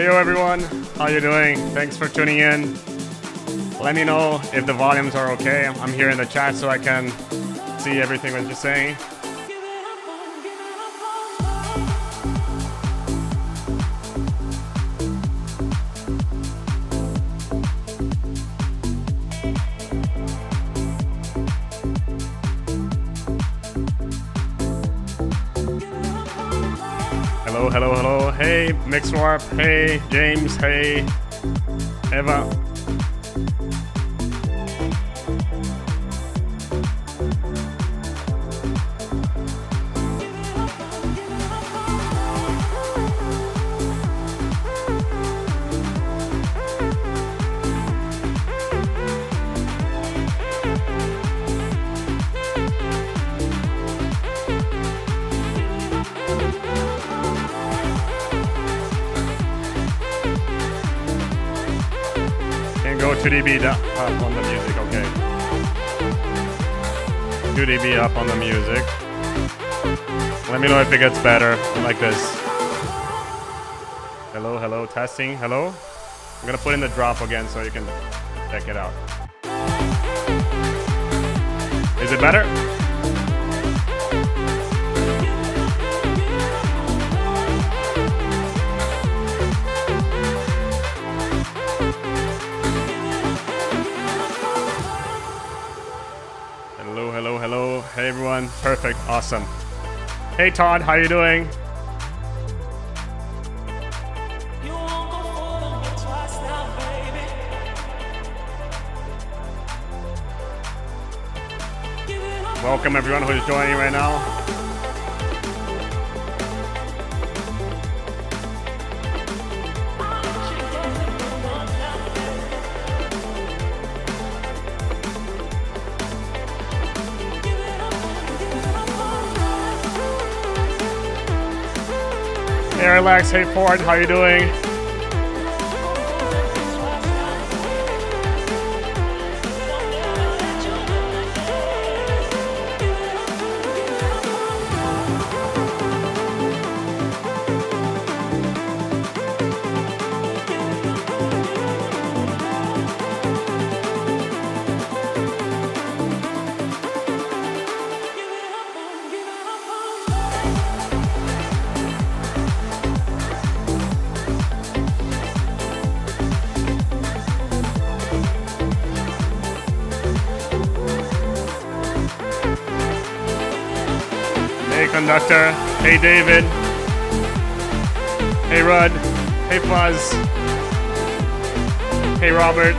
Heyo everyone, how you doing? Thanks for tuning in. Let me know if the volumes are okay. I'm here in the chat so I can see everything what you're saying. Hello. Hey, Mixwarp. Hey, James. Hey, Eva. Go 2dB up on the music, okay. 2dB up on the music. Let me know if it gets better like this. Hello, testing, hello. I'm gonna put in the drop again so you can check it out. Is it better? Hello. Hey everyone. Perfect. Awesome. Hey Todd, how you doing? Welcome everyone who's joining right now. Hey Relax, hey Ford, how you doing? Conductor, hey David, hey Rudd, hey Fuzz, hey Robert.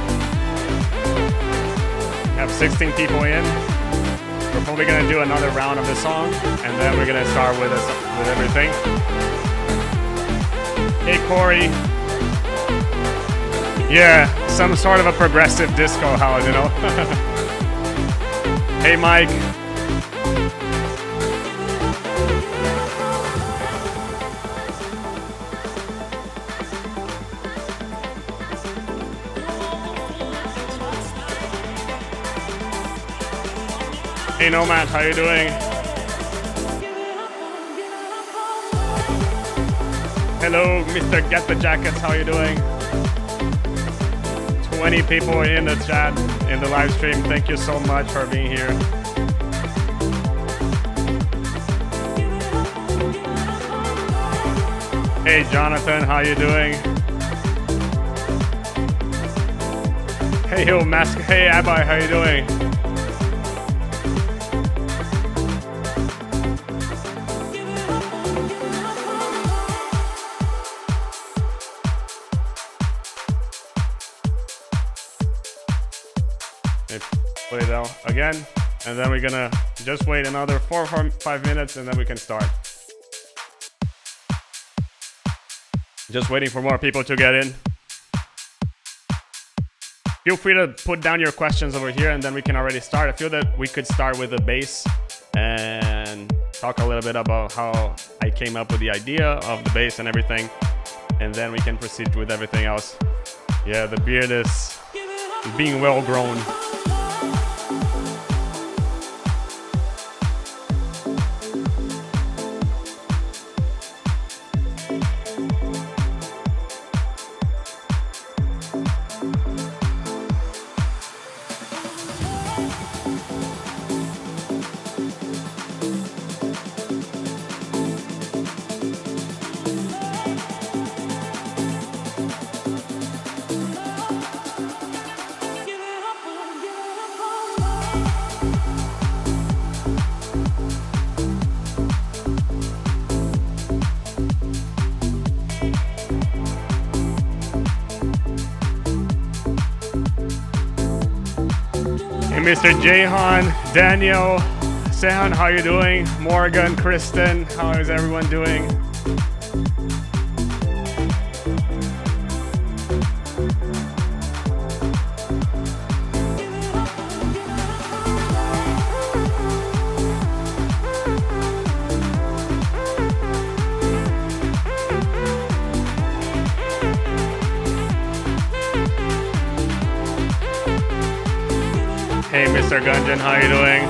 We have 16 people in. We're probably gonna do another round of the song, and then we're gonna start with everything. Hey Corey. Yeah, some sort of a progressive disco house, you know. Hey Mike. Hey Nomad, how you doing? Hello, Mr. Get the Jackets, how you doing? 20 people in the chat, in the live stream. Thank you so much for being here. Hey Jonathan, how you doing? Hey yo, Mask. Hey Abai, how you doing? Put it out again, and then we're gonna just wait another 4 or 5 minutes, and then we can start. Just waiting for more people to get in. Feel free to put down your questions over here, and then we can already start. I feel that we could start with the bass and talk a little bit about how I came up with the idea of the bass and everything, and then we can proceed with everything else. Yeah, the beard is being well grown. Mr. Jahan, Daniel, Sehan, how you doing? Morgan, Kristen, how is everyone doing? Hey, Mr. Gunjan, how you doing?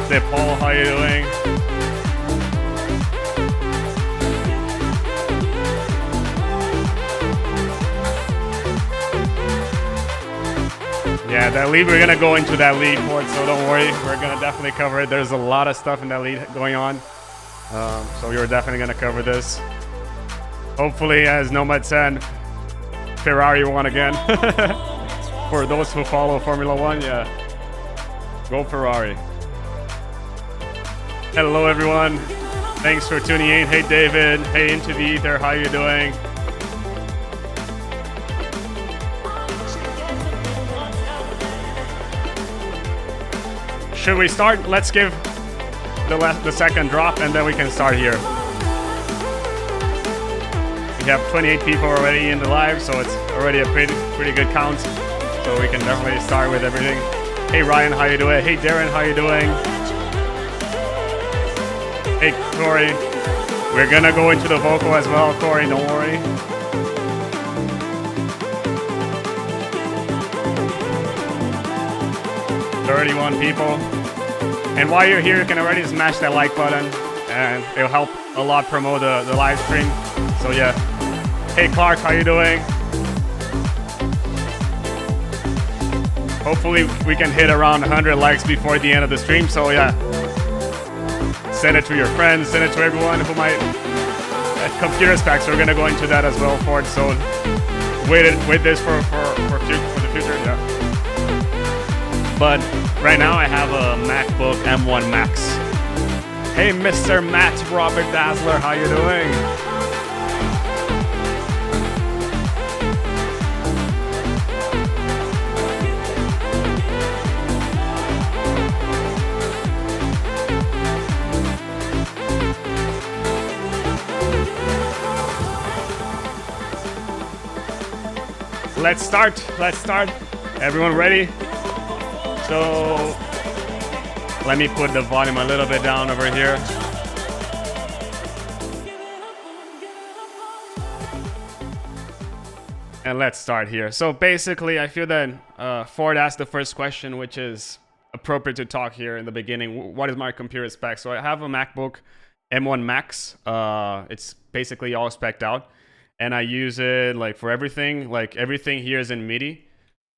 Say, Paul, how you doing? Yeah, that lead, we're gonna go into that lead for it, so don't worry. We're gonna definitely cover it. There's a lot of stuff in that lead going on. So we were definitely gonna cover this. Hopefully, as Nomad said, Ferrari won again. For those who follow Formula One, yeah. Go Ferrari. Hello everyone. Thanks for tuning in. Hey David. Hey Into the Ether. How you doing? Should we start? Let's give the second drop and then we can start here. We have 28 people already in the live, so it's already a pretty good count. So we can definitely start with everything. Hey Ryan, how you doing? Hey Darren, how you doing? Hey Corey. We're gonna go into the vocal as well, Corey, don't worry. "31 people. And while you're here, you can already smash that like button and it'll help a lot promote the live stream. So yeah. Hey Clark, how you doing? Hopefully we can hit around 100 likes before the end of the stream, so yeah. Send it to your friends, send it to everyone who might... computer specs, we're gonna go into that as well for it, so wait this for the future, yeah. But right now I have a MacBook M1 Max. Hey Mr. Matt Robert Dazzler, how you doing? Let's start. Everyone ready? So let me put the volume a little bit down over here. And let's start here. So basically, I feel that Ford asked the first question, which is appropriate to talk here in the beginning. What is my computer spec? So I have a MacBook M1 Max. It's basically all spec'd out. And I use it like for everything. Like everything here is in MIDI,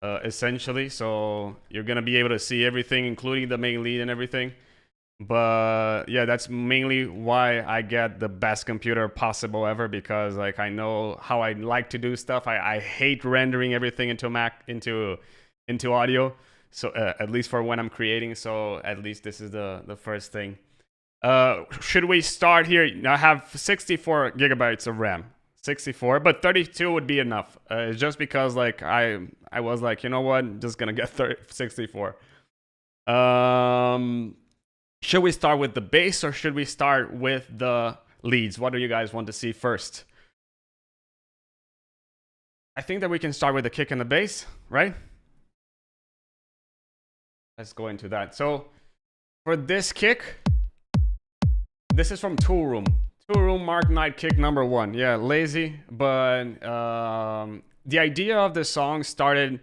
essentially. So you're gonna be able to see everything, including the main lead and everything. But yeah, that's mainly why I get the best computer possible ever, because like I know how I like to do stuff. I hate rendering everything into into audio. So at least for when I'm creating. So at least this is the first thing. Should we start here? I have 64 gigabytes of RAM. 64, but 32 would be enough. Just because like I was like, you know what, I'm just gonna get 64. Should we start with the bass or should we start with the leads? What do you guys want to see first? I think that we can start with the kick and the bass, right? Let's go into that. So for this kick, this is from Tool Room. Tool Room Mark Knight kick number 1. Yeah, lazy, but the idea of the song started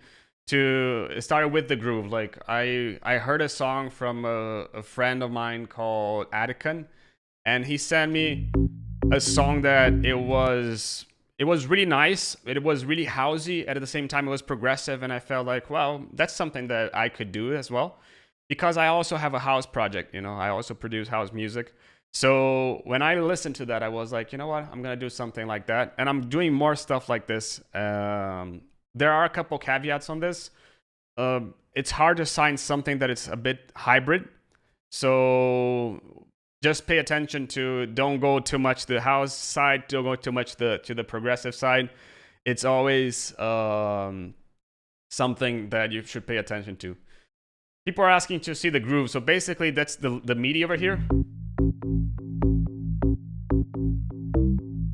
with the groove. Like I heard a song from a friend of mine called Atticon, and he sent me a song that it was really nice. It was really housey. At the same time, it was progressive, and I felt like, well, that's something that I could do as well, because I also have a house project. You know, I also produce house music. So when I listened to that, I was like, you know what, I'm gonna do something like that, and I'm doing more stuff like this. There are a couple caveats on this. It's hard to find something that is a bit hybrid. So just pay attention to, don't go too much to the house side, don't go too much to the progressive side. It's always something that you should pay attention to. People are asking to see the groove. So basically that's the MIDI over here.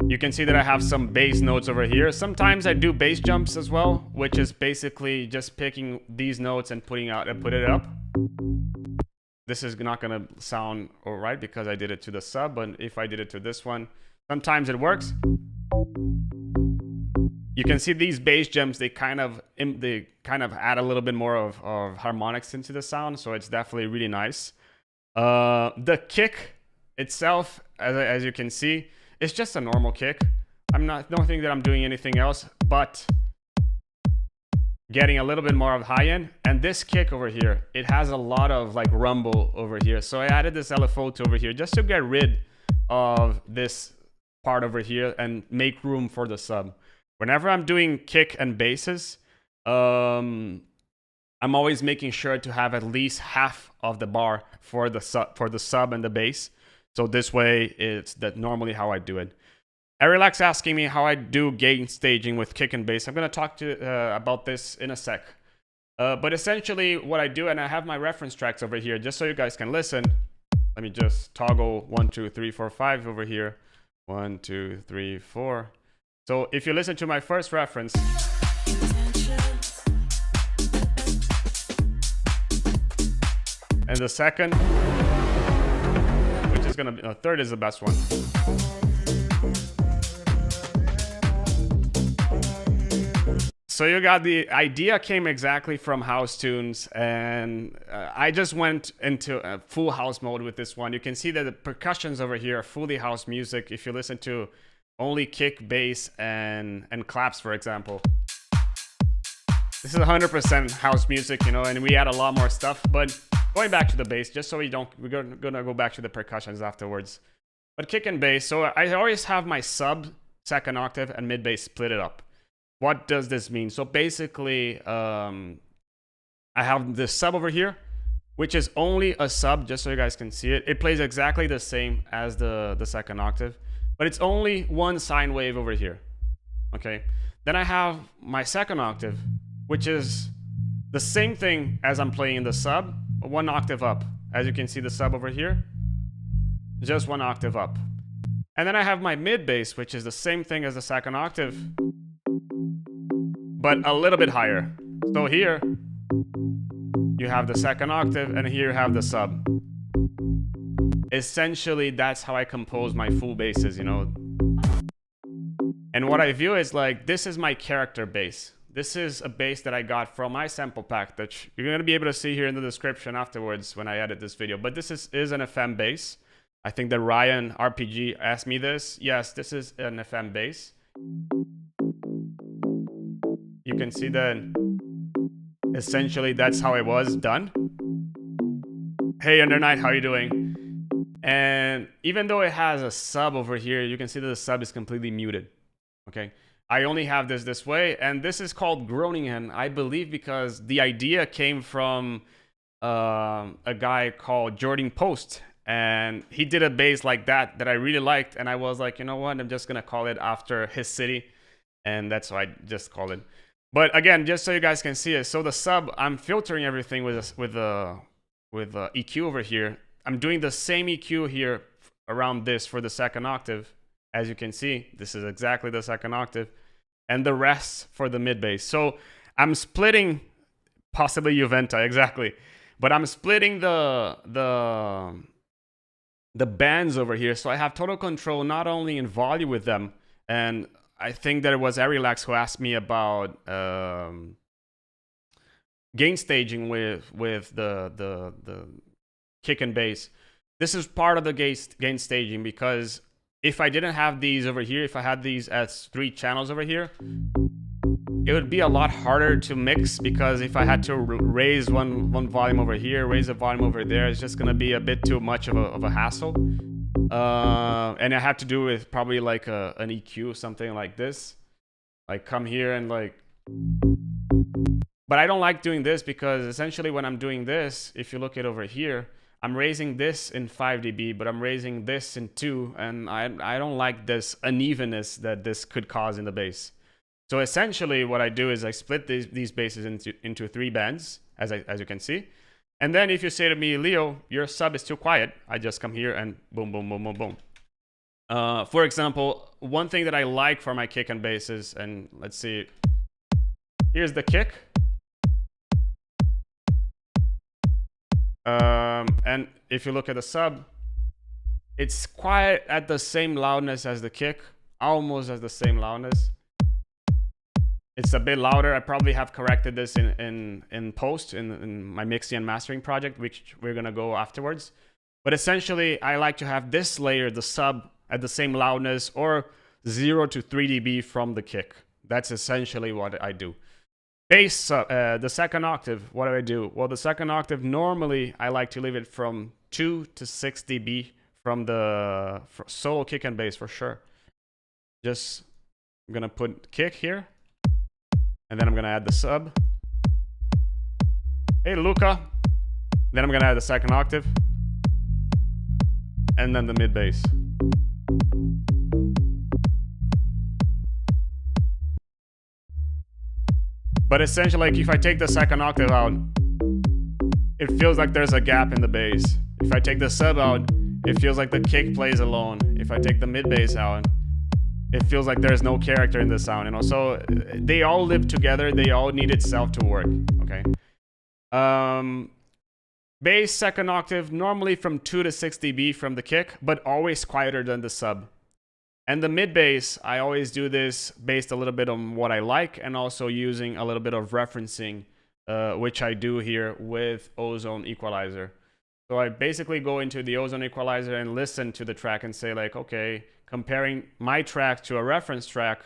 You can see that I have some bass notes over here. Sometimes I do bass jumps as well, which is basically just picking these notes and put it up. This is not gonna sound all right because I did it to the sub, but if I did it to this one, sometimes it works. You can see these bass jumps, they kind of add a little bit more of harmonics into the sound, so it's definitely really nice. The kick itself, as you can see, it's just a normal kick. Don't think that I'm doing anything else, but getting a little bit more of high end. And this kick over here, it has a lot of like rumble over here. So I added this LFO to over here just to get rid of this part over here and make room for the sub. Whenever I'm doing kick and basses, I'm always making sure to have at least half of the bar for the sub and the bass. So this way, it's normally how I do it. Arilax asking me how I do gain staging with kick and bass. I'm going to talk about this in a sec. But essentially what I do, and I have my reference tracks over here just so you guys can listen. Let me just toggle 1, 2, 3, 4, 5 over here. 1, 2, 3, 4. So if you listen to my first reference, and the second, which is gonna be, third is the best one. So you got the idea came exactly from house tunes, and I just went into a full house mode with this one. You can see that the percussions over here are fully house music. If you listen to only kick, bass, and claps, for example. This is 100% house music, you know, and we add a lot more stuff. But going back to the bass, just so we're gonna go back to the percussions afterwards. But kick and bass, so I always have my sub, second octave, and mid bass split it up. What does this mean? So basically, I have the sub over here, which is only a sub, just so you guys can see it. It plays exactly the same as the second octave, but it's only one sine wave over here, okay? Then I have my second octave, which is the same thing as I'm playing the sub, but one octave up. As you can see the sub over here, just one octave up. And then I have my mid bass, which is the same thing as the second octave, but a little bit higher. So here, you have the second octave, and here you have the sub. Essentially, that's how I compose my full basses, you know. And what I view is like, this is my character bass. This is a bass that I got from my sample pack that you're going to be able to see here in the description afterwards when I edit this video. But this is an FM bass. I think that Ryan RPG asked me this. Yes, this is an FM bass. You can see that essentially that's how it was done. Hey, Under Night, how are you doing? And even though it has a sub over here, you can see that the sub is completely muted. Okay, I only have this way, and this is called Groningen, I believe, because the idea came from a guy called Jordan Post, and he did a bass like that I really liked, and I was like, you know what, I'm just gonna call it after his city, and that's why I just called it. But again, just so you guys can see it, so the sub, I'm filtering everything with EQ over here. I'm doing the same EQ here around this for the second octave. As you can see, this is exactly the second octave, and the rest for the mid bass. So I'm splitting, possibly Juventa, exactly, but I'm splitting the bands over here, so I have total control not only in volume with them, and I think that it was Arilax who asked me about gain staging with the kick and bass. This is part of the gain staging, because if I didn't have these over here, if I had these as 3 channels over here, it would be a lot harder to mix, because if I had to raise one volume over here, raise a volume over there, it's just gonna be a bit too much of a hassle. And I have to do with probably like an EQ, something like this, like come here and like, but I don't like doing this, because essentially when I'm doing this, if you look at over here, I'm raising this in 5 dB, but I'm raising this in 2, and I don't like this unevenness that this could cause in the bass. So essentially what I do is I split these basses into 3 bands, as you can see, And then if you say to me, Leo, your sub is too quiet, I just come here and boom, boom, boom, boom, boom. For example, one thing that I like for my kick and bass is, and let's see, here's the kick. And if you look at the sub, it's quite at the same loudness as the kick, almost as the same loudness. It's a bit louder. I probably have corrected this in post, in my mixing and mastering project, which we're gonna go afterwards. But essentially, I like to have this layer, the sub, at the same loudness or 0 to 3 dB from the kick. That's essentially what I do. Bass, the second octave, what do I do? Well, the second octave, normally I like to leave it from 2 to 6 dB from the solo kick and bass for sure. Just, I'm gonna put kick here, and then I'm gonna add the sub. Hey, Luca. Then I'm gonna add the second octave, and then the mid bass. But essentially, like if I take the second octave out, it feels like there's a gap in the bass. If I take the sub out, it feels like the kick plays alone. If I take the mid bass out, it feels like there's no character in the sound, you know? So they all live together. They all need itself to work, okay? Bass, second octave, normally from 2 to 6 dB from the kick, but always quieter than the sub. And the mid bass, I always do this based a little bit on what I like and also using a little bit of referencing, which I do here with Ozone Equalizer. So I basically go into the Ozone Equalizer and listen to the track and say like, okay, comparing my track to a reference track,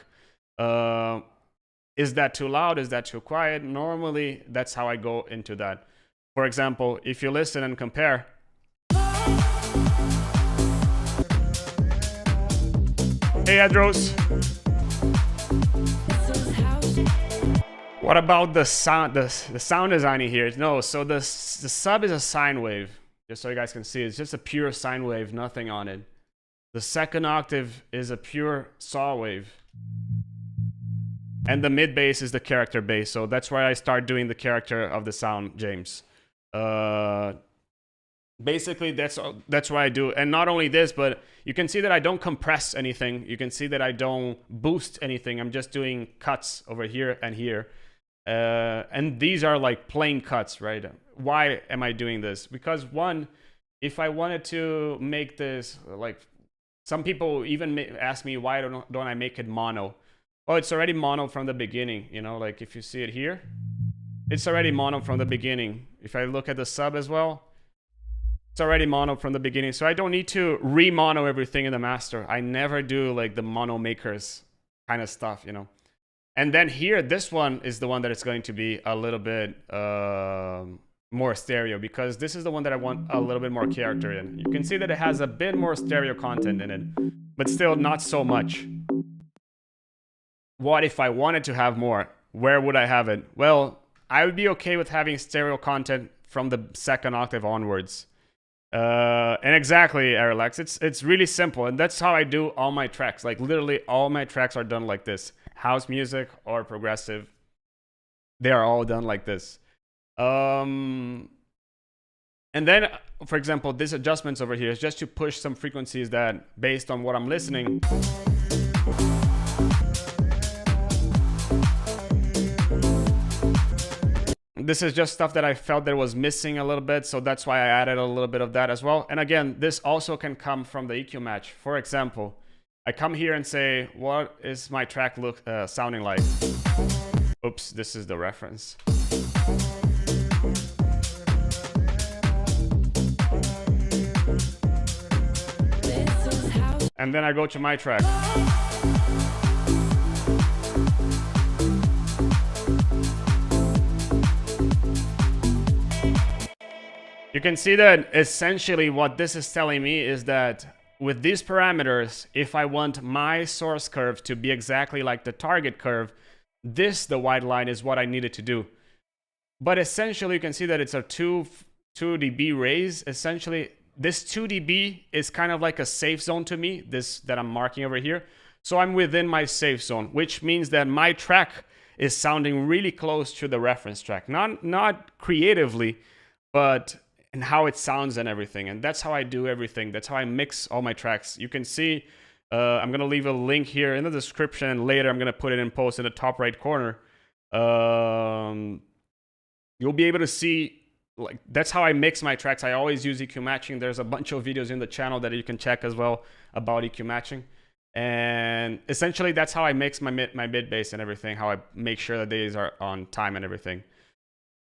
is that too loud? Is that too quiet? Normally, that's how I go into that. For example, if you listen and compare, hey, Adros. What about the sound? The sound designing here? No, so the sub is a sine wave. Just so you guys can see, it's just a pure sine wave, nothing on it. The second octave is a pure saw wave. And the mid bass is the character bass. So that's why I start doing the character of the sound, James. Basically, that's what I do. And not only this, but you can see that I don't compress anything. You can see that I don't boost anything. I'm just doing cuts over here and here. And these are like plain cuts, right? Why am I doing this? Because one, if I wanted to make this, like some people even ask me, why don't I make it mono? Oh, it's already mono from the beginning. You know, like if you see it here, it's already mono from the beginning. If I look at the sub as well, it's already mono from the beginning. So I don't need to re-mono everything in the master. I never do like the mono makers kind of stuff, you know. And then here, this one is the one that it's going to be a little bit more stereo, because this is the one that I want a little bit more character in. You can see that it has a bit more stereo content in it, but still not so much. What if I wanted to have more? Where would I have it? Well, I would be okay with having stereo content from the second octave onwards. And exactly, Arilex, it's really simple, and that's how I do all my tracks. Like literally all my tracks are done like this. House music or progressive, they are all done like this. And then, for example, these adjustments over here is just to push some frequencies that, based on what I'm listening, this is just stuff that I felt that was missing a little bit, so that's why I added a little bit of that as well. And again, this also can come from the EQ match. For example, I come here and say, what is my track sounding like? Oops, this is the reference. And then I go to my track. You can see that essentially what this is telling me is that with these parameters, if I want my source curve to be exactly like the target curve, the white line is what I needed to do. But essentially, you can see that it's a 2 dB raise. Essentially, this 2 dB is kind of like a safe zone to me, this that I'm marking over here. So I'm within my safe zone, which means that my track is sounding really close to the reference track. Not creatively, but and how it sounds and everything. And that's how I do everything. That's how I mix all my tracks. You can see, I'm going to leave a link here in the description, and later I'm going to put it in post in the top right corner. You'll be able to see, like, that's how I mix my tracks. I always use EQ matching. There's a bunch of videos in the channel that you can check as well about EQ matching. And essentially that's how I mix my mid bass and everything, how I make sure that these are on time and everything.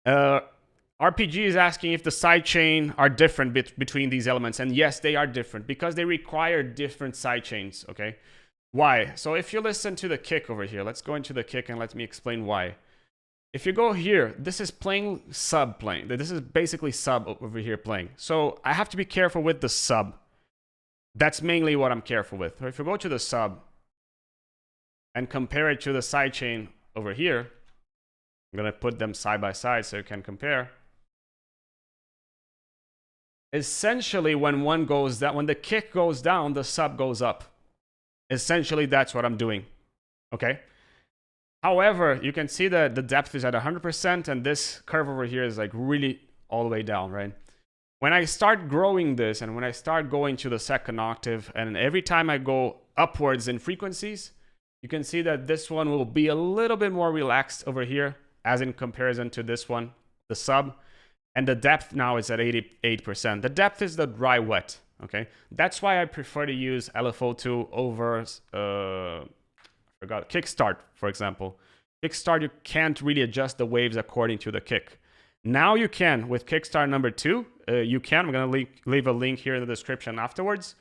RPG is asking if the sidechain are different between these elements, and yes, they are different because they require different sidechains, okay? Why? So if you listen to the kick over here, let's go into the kick and let me explain why. If you go here, this is playing sub playing. This is basically sub over here playing. So I have to be careful with the sub. That's mainly what I'm careful with. So if you go to the sub and compare it to the sidechain over here, I'm gonna put them side by side so you can compare. Essentially, when one goes down, when the kick goes down, the sub goes up. Essentially, that's what I'm doing. Okay. However, you can see that the depth is at 100%, and this curve over here is like really all the way down, right? When I start growing this, and when I start going to the second octave, and every time I go upwards in frequencies, you can see that this one will be a little bit more relaxed over here, as in comparison to this one, the sub. And the depth now is at 88%. The depth is the dry wet, okay? That's why I prefer to use LFO2 over, Kickstart, for example. Kickstart, you can't really adjust the waves according to the kick. Now you can with Kickstart number 2. You can. I'm gonna leave a link here in the description afterwards,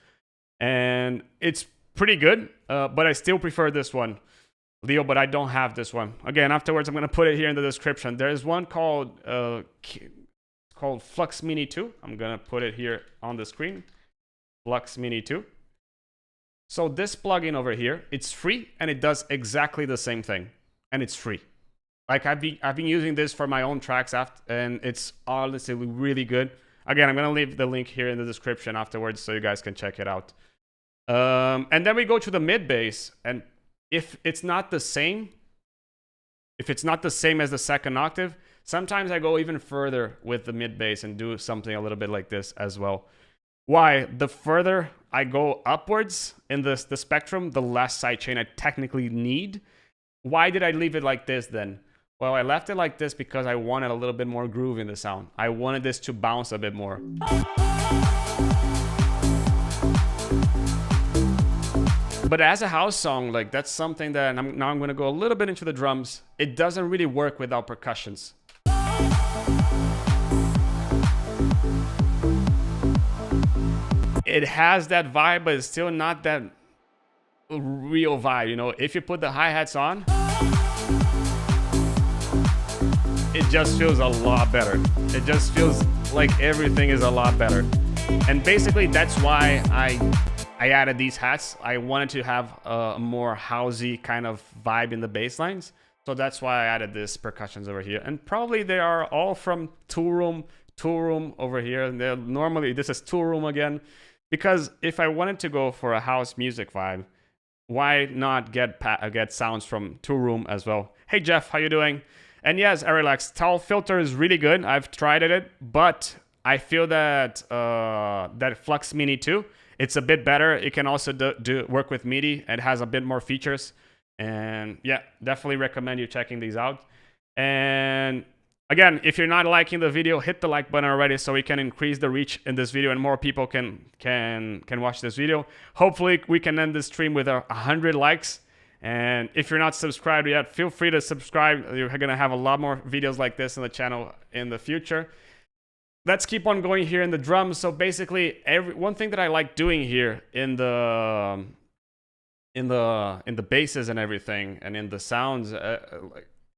and it's pretty good. But I still prefer this one, Leo. But I don't have this one. Again, afterwards I'm gonna put it here in the description. There is one called Flux Mini 2. I'm gonna put it here on the screen. Flux Mini 2. So this plugin over here, it's free and it does exactly the same thing, and it's free. Like I've been using this for my own tracks and it's honestly really good. Again, I'm gonna leave the link here in the description afterwards so you guys can check it out. And then we go to the mid bass, and if it's not the same as the second octave, sometimes I go even further with the mid bass and do something a little bit like this as well. Why? The further I go upwards in the spectrum, the less sidechain I technically need. Why did I leave it like this then? Well, I left it like this because I wanted a little bit more groove in the sound. I wanted this to bounce a bit more. But as a house song, like that's something that now I'm going to go a little bit into the drums. It doesn't really work without percussions. It has that vibe, but it's still not that real vibe, you know. If you put the hi-hats on, it just feels a lot better. It just feels like everything is a lot better. And basically that's why I added these hats. I wanted to have a more housey kind of vibe in the bass lines. So that's why I added this percussions over here. And probably they are all from Tool Room over here. And normally this is Tool Room again. Because if I wanted to go for a house music vibe, why not get sounds from Tool Room as well? Hey Jeff, how you doing? And yes, Arilex, Towel Filter is really good. I've tried it, but I feel that that Flux Mini 2, it's a bit better. It can also work with MIDI. It has a bit more features. And yeah, definitely recommend you checking these out. And again, if you're not liking the video, hit the like button already so we can increase the reach in this video and more people can watch this video. Hopefully we can end this stream with 100 likes. And if you're not subscribed yet, feel free to subscribe. You're going to have a lot more videos like this on the channel in the future. Let's keep on going here in the drums. So basically, one thing that I like doing here in the basses and everything, and in the sounds,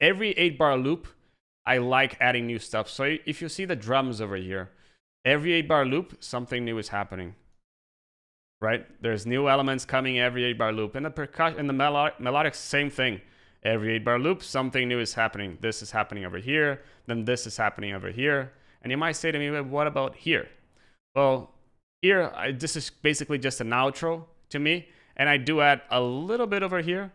every 8-bar loop, I like adding new stuff. So if you see the drums over here, every 8-bar loop, something new is happening. Right? There's new elements coming every 8-bar loop. And the percussion and the melodic, same thing. Every 8-bar loop, something new is happening. This is happening over here. Then this is happening over here. And you might say to me, well, what about here? Well, here, this is basically just an outro to me. And I do add a little bit over here.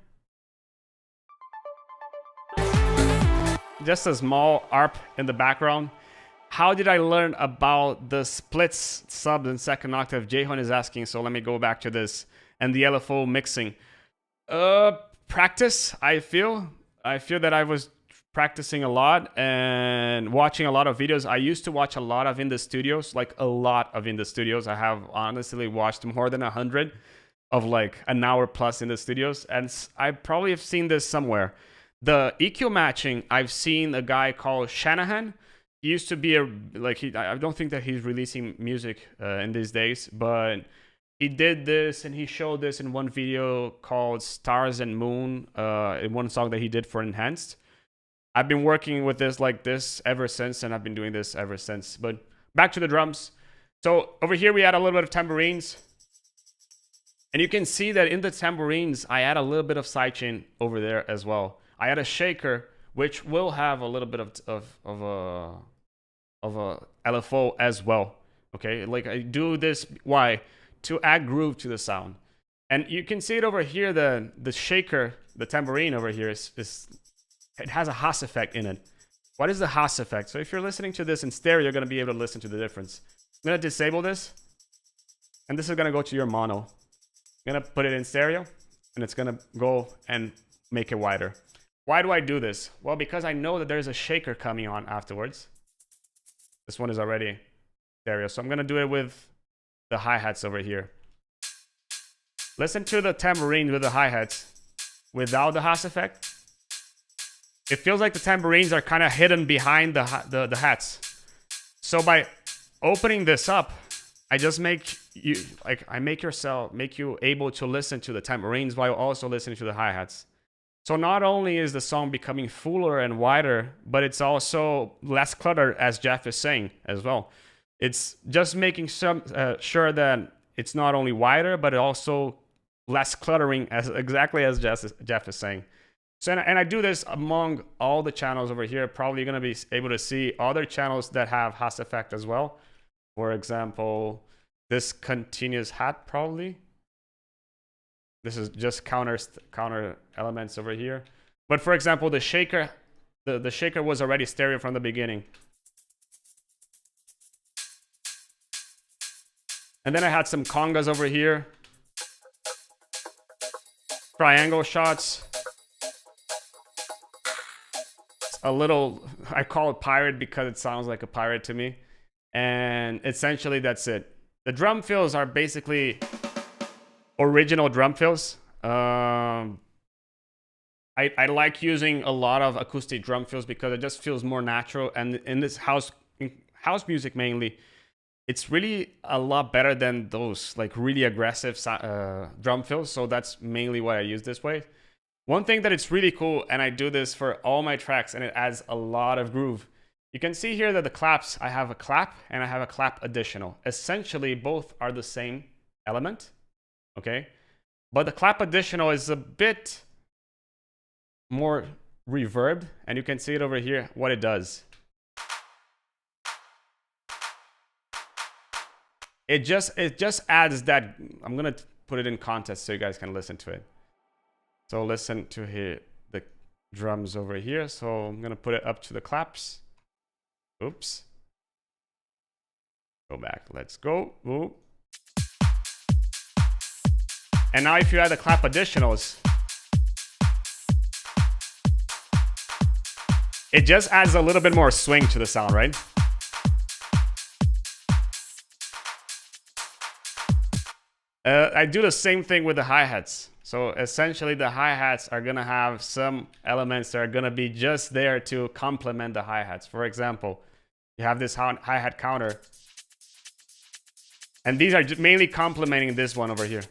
Just a small ARP in the background. How did I learn about the splits, subs, and second octave? Jehon is asking, so let me go back to this. And the LFO mixing. Practice, I feel. I feel that I was practicing a lot and watching a lot of videos. I used to watch a lot of in the studios, like a lot of in the studios. I have honestly watched more than 100 of like an hour plus in the studios. And I probably have seen this somewhere. The EQ matching, I've seen a guy called Shanahan. He used to be I don't think that he's releasing music in these days, but he did this and he showed this in one video called Stars and Moon, in one song that he did for Enhanced. I've been working with this like this ever since, and I've been doing this ever since. But back to the drums. So over here we add a little bit of tambourines. And you can see that in the tambourines, I add a little bit of sidechain over there as well. I add a shaker, which will have a little bit of a LFO as well. Okay, like I do this, why? To add groove to the sound. And you can see it over here, the shaker, the tambourine over here is it has a Haas effect in it. What is the Haas effect? So if you're listening to this in stereo, you're going to be able to listen to the difference. I'm going to disable this, and this is going to go to your mono. I'm going to put it in stereo, and it's going to go and make it wider. Why do I do this? Well, because I know that there's a shaker coming on afterwards. This one is already stereo, so I'm going to do it with the hi-hats over here. Listen to the tambourine with the hi-hats without the Haas effect. It feels like the tambourines are kind of hidden behind the hats. So by opening this up, I just make you make you able to listen to the tambourines while also listening to the hi-hats. So not only is the song becoming fuller and wider, but it's also less cluttered, as Jeff is saying as well. It's just making sure that it's not only wider, but also less cluttering, exactly as Jeff is saying. So and I do this among all the channels over here. Probably going to be able to see other channels that have Haas effect as well. For example, this continuous hat probably. This is just counter elements over here. But for example, the shaker, the shaker was already stereo from the beginning. And then I had some congas over here. Triangle shots. A little, I call it pirate because it sounds like a pirate to me. And essentially that's it. The drum fills are basically original drum fills. I like using a lot of acoustic drum fills because it just feels more natural. And in this house music mainly, it's really a lot better than those like really aggressive drum fills. So that's mainly why I use this way. One thing that it's really cool, and I do this for all my tracks, and it adds a lot of groove. You can see here that the claps, I have a clap and I have a clap additional. Essentially, both are the same element, okay? But the clap additional is a bit more reverbed, and you can see it over here, what it does. It just adds that. I'm gonna put it in context so you guys can listen to it. So listen to the drums over here. So I'm gonna put it up to the claps. Oops. Go back. Let's go. Ooh. And now if you add the clap additionals, it just adds a little bit more swing to the sound, right? I do the same thing with the hi-hats. So essentially the hi-hats are gonna have some elements that are gonna be just there to complement the hi-hats. For example, you have this hi-hat counter. And these are mainly complementing this one over here.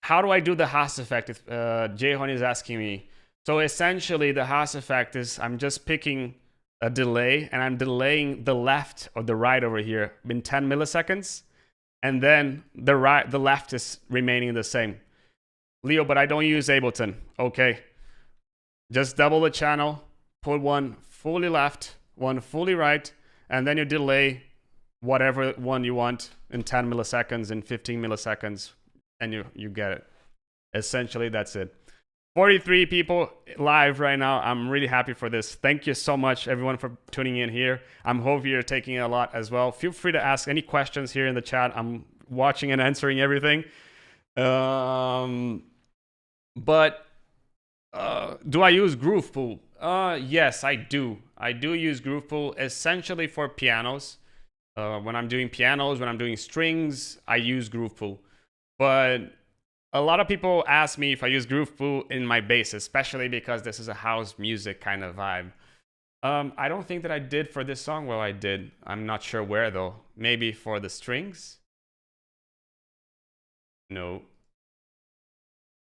How do I do the Haas effect? Jehon is asking me. So essentially the Haas effect is I'm just picking a delay and I'm delaying the left or the right over here in 10 milliseconds. And then the left is remaining the same. Leo, but I don't use Ableton. Okay. Just double the channel, put one fully left, one fully right, and then you delay whatever one you want in 10 milliseconds, in 15 milliseconds, and you get it. Essentially, that's it. 43 people live right now. I'm really happy for this. Thank you so much, everyone, for tuning in here. I'm hoping you're taking a lot as well. Feel free to ask any questions here in the chat. I'm watching and answering everything. But do I use Groove Pool? Yes, I do. I do use Groove Pool essentially for pianos. When I'm doing pianos, when I'm doing strings, I use Groove Pool. But a lot of people ask me if I use Groove Pool in my bass, especially because this is a house music kind of vibe. I don't think that I did for this song. Well, I did. I'm not sure where though. Maybe for the strings? No.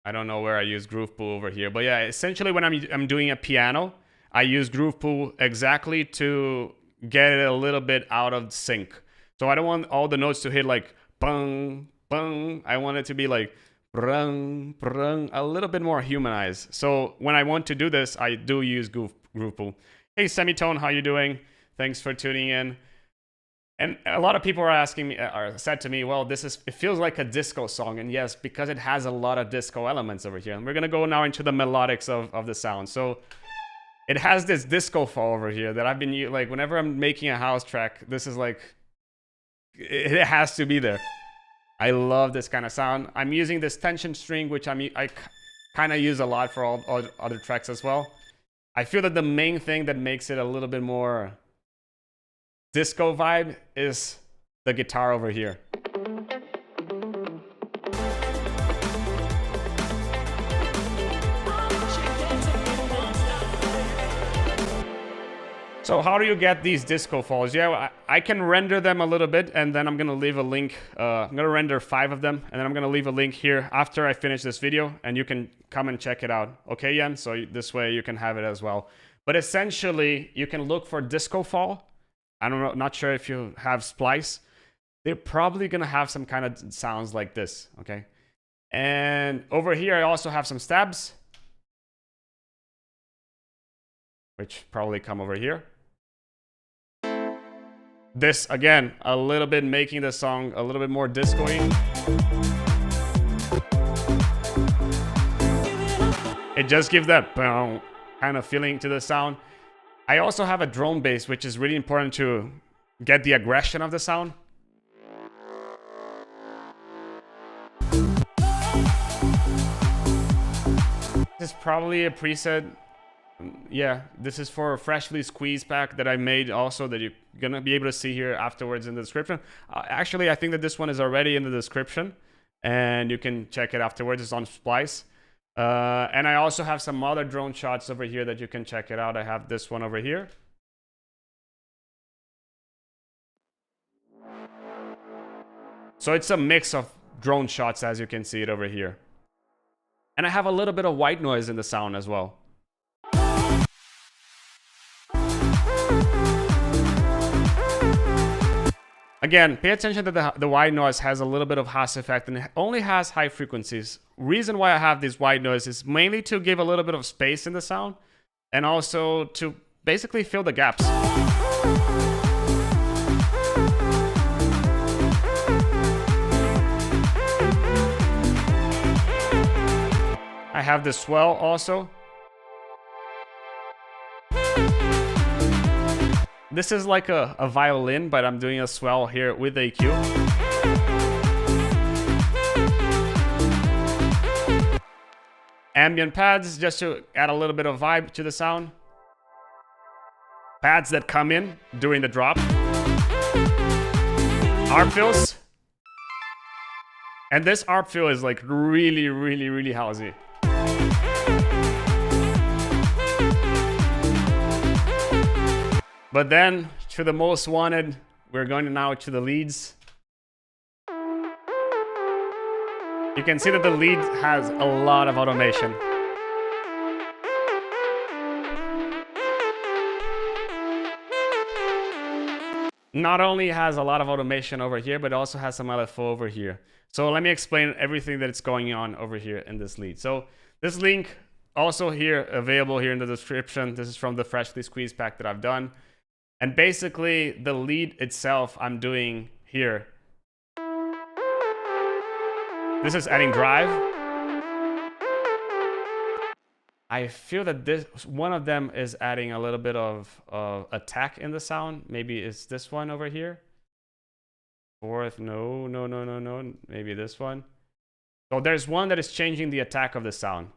I don't know where I use Groove Pool over here. But yeah, essentially when I'm doing a piano, I use Groove Pool exactly to get it a little bit out of sync. So I don't want all the notes to hit like bung, bung. I want it to be like brung, brung, a little bit more humanized. So when I want to do this, I do use Groove Pool. Hey, Semitone, how you doing? Thanks for tuning in. And a lot of people are asking me, or said to me, well, it feels like a disco song. And yes, because it has a lot of disco elements over here. And we're going to go now into the melodics of the sound. So it has this disco fall over here that I've been, like, whenever I'm making a house track, this is like, it has to be there. I love this kind of sound. I'm using this tension string, which I kind of use a lot for all other tracks as well. I feel that the main thing that makes it a little bit more disco vibe is the guitar over here. So how do you get these disco falls? Yeah, I can render them a little bit, and then I'm gonna leave a link. I'm gonna render 5 of them, and then I'm gonna leave a link here after I finish this video, and you can come and check it out. Okay, Jan? So this way you can have it as well. But essentially, you can look for disco fall. I don't know, not sure if you have Splice. They're probably gonna have some kind of sounds like this, okay? And over here, I also have some stabs, which probably come over here. This, again, a little bit making the song a little bit more disco-y. It just gives that boom kind of feeling to the sound. I also have a drone bass, which is really important to get the aggression of the sound. This is probably a preset. Yeah, this is for a freshly squeezed pack that I made also that you're gonna be able to see here afterwards in the description. Actually, I think that this one is already in the description and you can check it afterwards. It's on Splice. And I also have some other drone shots over here that you can check it out. I have this one over here. So it's a mix of drone shots, as you can see it over here. And I have a little bit of white noise in the sound as well. Again, pay attention that the white noise has a little bit of Haas effect and it only has high frequencies. Reason why I have this white noise is mainly to give a little bit of space in the sound and also to basically fill the gaps. I have the swell also. This is like a violin, but I'm doing a swell here with the EQ. Ambient pads, just to add a little bit of vibe to the sound. Pads that come in during the drop. Arp fills. And this arp fill is like really, really, really housey. But then, to the most wanted, we're going now to the leads. You can see that the lead has a lot of automation. Not only has a lot of automation over here, but it also has some LFO over here. So let me explain everything that is going on over here in this lead. So this link also here, available here in the description. This is from the freshly squeezed pack that I've done. And basically, the lead itself I'm doing here. This is adding drive. I feel that this one of them is adding a little bit of attack in the sound. Maybe it's this one over here. Fourth, no. Maybe this one. So there's one that is changing the attack of the sound.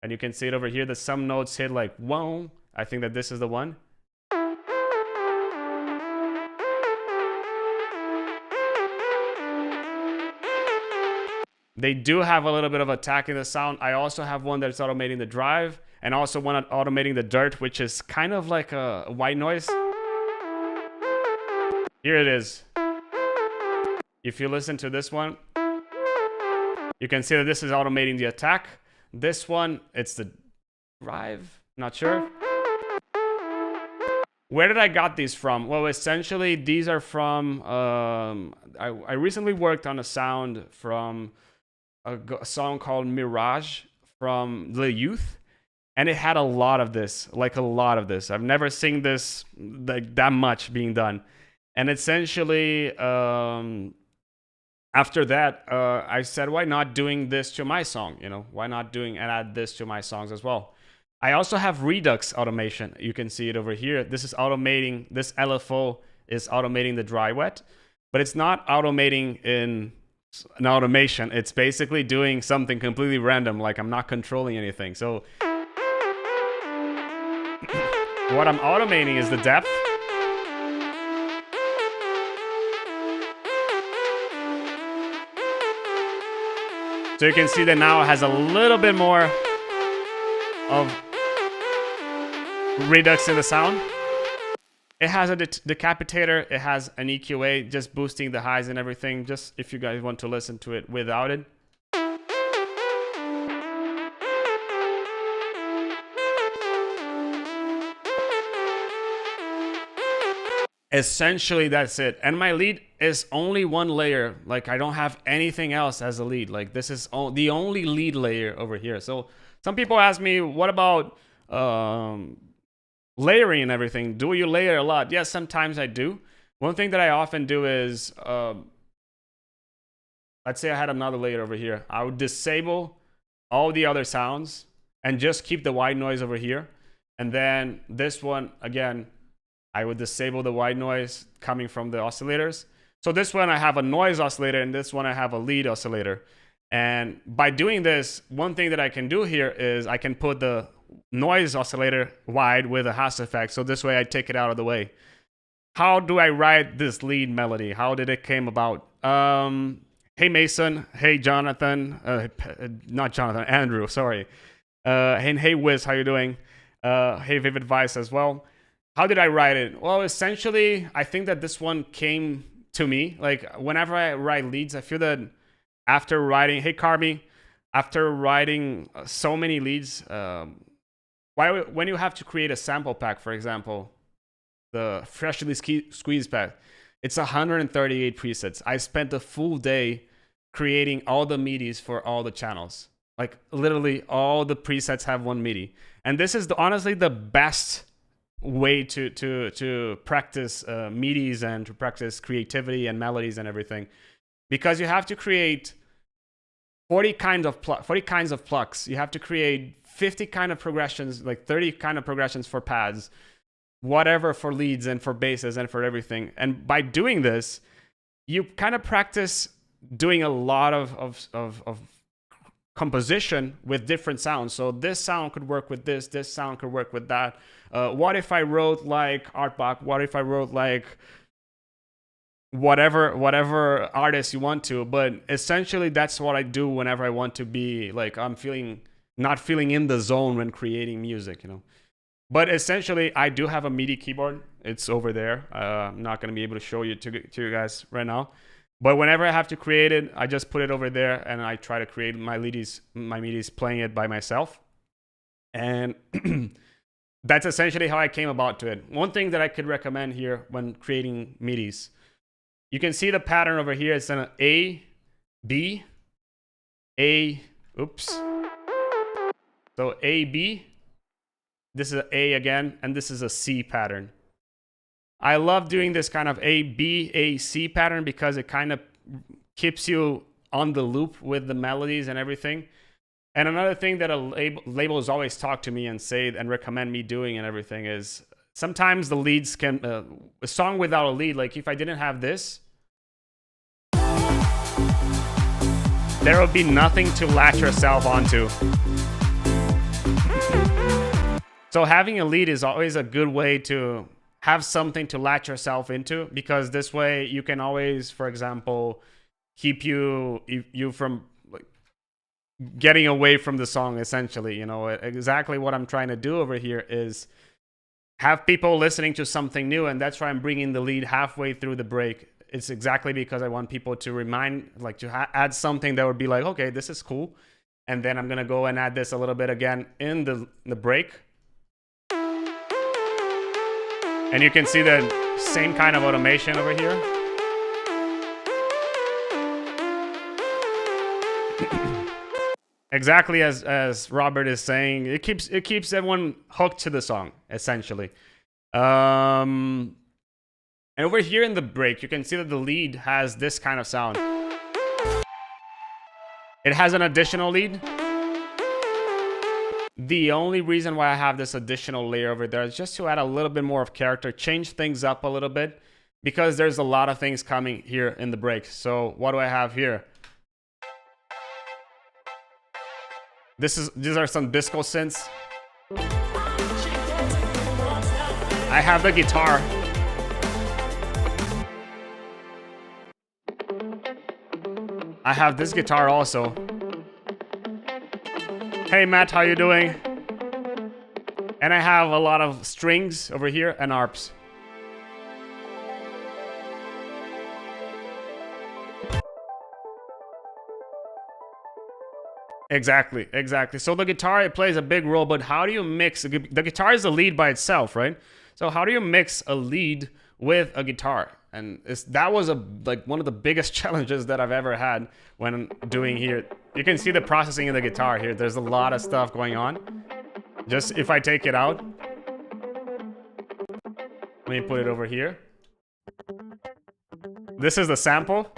And you can see it over here that some notes hit like whoa. I think that this is the one. They do have a little bit of attack in the sound. I also have one that's automating the drive and also one automating the dirt, which is kind of like a white noise. Here it is. If you listen to this one, you can see that this is automating the attack. This one, it's the drive. Not sure. Where did I got these from? Well, essentially, these are from... I recently worked on a sound from a song called Mirage from The Youth. And it had a lot of this, like a lot of this. I've never seen this like that much being done. And essentially... after that, I said, why not doing this to my song? You know, why not doing and add this to my songs as well? I also have Redux automation. You can see it over here. This is automating, this LFO is automating the dry wet, but it's not automating in an automation. It's basically doing something completely random, like I'm not controlling anything. So what I'm automating is the depth. So you can see that now it has a little bit more of redux in the sound. It has a decapitator. It has an EQA, just boosting the highs and everything, just if you guys want to listen to it without it. Essentially, that's it. And my lead is only one layer. Like, I don't have anything else as a lead. Like, this is the only lead layer over here. So some people ask me, what about layering and everything? Do you layer a lot? Yes, sometimes I do. One thing that I often do is, let's say I had another layer over here. I would disable all the other sounds and just keep the white noise over here. And then this one, again, I would disable the white noise coming from the oscillators. So this one I have a noise oscillator and this one I have a lead oscillator. And by doing this, one thing that I can do here is I can put the noise oscillator wide with a hash effect. So this way I take it out of the way. How do I write this lead melody? How did it came about? Hey Mason, hey Jonathan, not Jonathan, Andrew, sorry. And hey Wiz, how you doing? Hey Vivid Vice as well. How did I write it? Well, essentially, I think that this one came to me. Like, whenever I write leads, I feel that after writing, hey Carmi, after writing so many leads, when you have to create a sample pack, for example, the freshly squeezed pack, it's 138 presets. I spent a full day creating all the MIDIs for all the channels. Like, literally, all the presets have one MIDI. And this is honestly the best way to practice MIDIs and to practice creativity and melodies and everything, because you have to create 40 kinds of plucks. You have to create 50 kind of progressions, like 30 kind of progressions for pads, whatever for leads and for basses and for everything. And by doing this, you kind of practice doing a lot of composition with different sounds. So this sound could work with this sound could work with that. What if I wrote like Artbach? What if I wrote like whatever artist you want to? But essentially that's what I do whenever I want to be like, I'm not feeling in the zone when creating music, you know. But essentially I do have a MIDI keyboard. It's over there. I'm not going to be able to show you to you guys right now. But whenever I have to create it, I just put it over there and I try to create my MIDIs playing it by myself. And that's essentially how I came about to it. One thing that I could recommend here when creating MIDIs, you can see the pattern over here. It's an A, B, A, oops. So A, B, this is an A again, and this is a C pattern. I love doing this kind of A, B, A, C pattern because it kind of keeps you on the loop with the melodies and everything. And another thing that labels always talk to me and say and recommend me doing and everything is sometimes the leads can, a song without a lead, like if I didn't have this, there would be nothing to latch yourself onto. So having a lead is always a good way to have something to latch yourself into, because this way you can always, for example, keep you from like getting away from the song, essentially. You know, exactly what I'm trying to do over here is have people listening to something new, and that's why I'm bringing the lead halfway through the break. It's exactly because I want people to add something that would be like, okay, this is cool. And then I'm gonna go and add this a little bit again in the break. And you can see the same kind of automation over here. Exactly as Robert is saying, it keeps everyone hooked to the song, essentially. And over here in the break, you can see that the lead has this kind of sound. It has an additional lead. The only reason why I have this additional layer over there is just to add a little bit more of character, change things up a little bit, because there's a lot of things coming here in the break. So what do I have here? These are some disco synths. I have the guitar. I have this guitar also. Hey Matt, how you doing? And I have a lot of strings over here and arps. Exactly. So the guitar, it plays a big role, but how do you mix? The guitar is a lead by itself, right? So how do you mix a lead with a guitar? And that was one of the biggest challenges that I've ever had when doing here. You can see the processing of the guitar here. There's a lot of stuff going on. Just if I take it out, let me put it over here. This is the sample.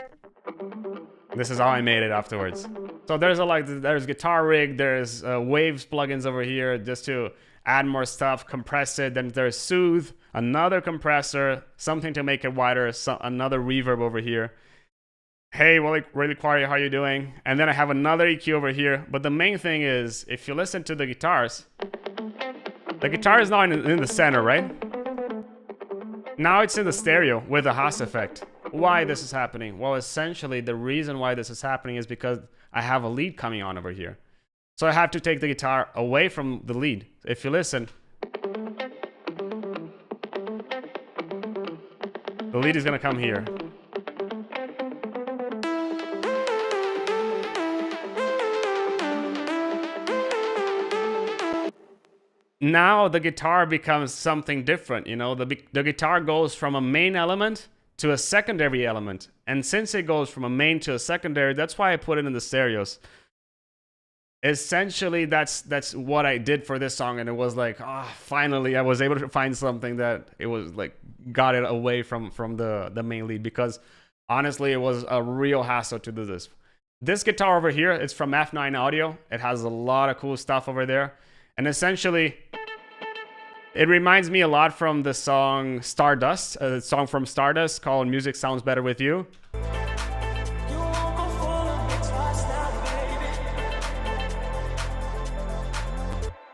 This is how I made it afterwards. So there's guitar rig, there's waves plugins over here just to add more stuff, compress it. Then there's soothe, another compressor, something to make it wider, another reverb over here. Hey, really quiet, how you doing? And then I have another EQ over here. But the main thing is, if you listen to the guitars, the guitar is now in the center, right? Now it's in the stereo with a Haas effect. Why this is happening? Well, essentially the reason why this is happening is because I have a lead coming on over here. So I have to take the guitar away from the lead. If you listen, the lead is gonna come here. Now the guitar becomes something different, you know, the guitar goes from a main element to a secondary element. And since it goes from a main to a secondary, that's why I put it in the stereos. Essentially, that's what I did for this song, and it was like, finally I was able to find something that it was like got it away from the main lead, because honestly it was a real hassle to do this. This guitar over here, it's from F9 Audio. It has a lot of cool stuff over there, and essentially it reminds me a lot from the song Stardust, a song from Stardust called Music Sounds Better With You.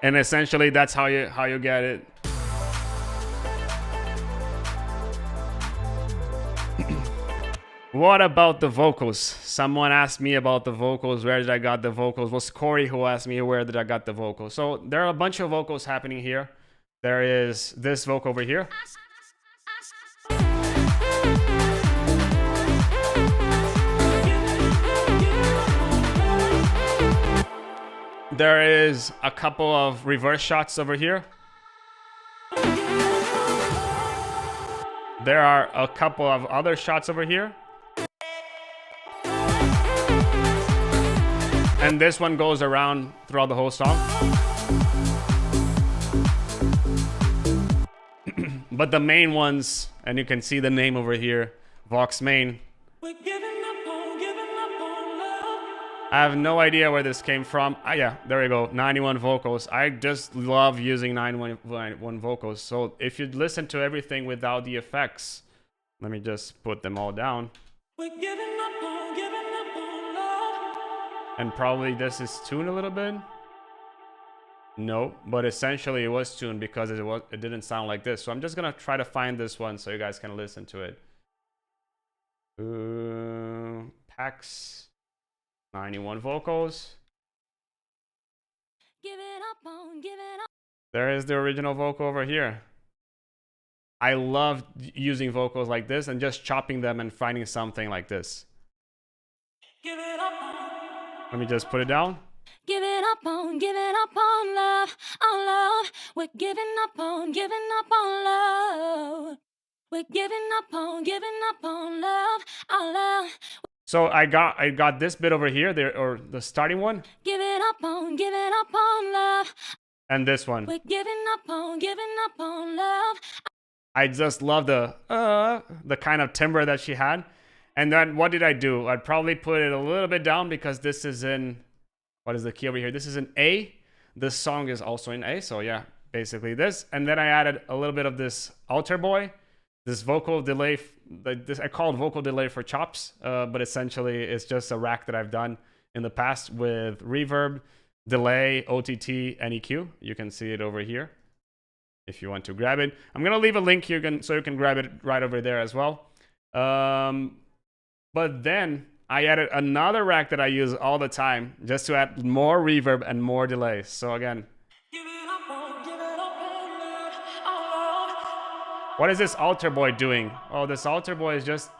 And essentially that's how you get it. What about the vocals? Someone asked me about the vocals. Where did I got the vocals? It was Corey who asked me where did I got the vocals. So there are a bunch of vocals happening here. There is this vocal over here. There is a couple of reverse shots over here. There are a couple of other shots over here. And this one goes around throughout the whole song. But the main ones, and you can see the name over here, Vox Main. I have no idea where this came from. Yeah, there we go. 91 vocals. I just love using 91 vocals. So if you listen to everything without the effects, let me just put them all down. And probably this is tuned a little bit. No, but essentially it was tuned because it didn't sound like this. So I'm just gonna try to find this one so you guys can listen to it. Packs 91 vocals. There is the original vocal over here. I love using vocals like this and just chopping them and finding something like this. Let me just put it down. Giving up on love, on love. We're giving up on love. We're giving up on love, on love. So I got this bit over here, there, or the starting one. Giving up on love. And this one. We're giving up on love. I just love the kind of timbre that she had. And then what did I do? I'd probably put it a little bit down because this is in, what is the key over here? This is in A. This song is also in A. So yeah, basically this. And then I added a little bit of this altar boy, this vocal delay. I call it vocal delay for chops, but essentially it's just a rack that I've done in the past with reverb, delay, OTT, and EQ. You can see it over here if you want to grab it. I'm gonna leave a link here so you can grab it right over there as well. But then I added another rack that I use all the time just to add more reverb and more delay. So again, what is this altar boy doing? Oh, this altar boy is just...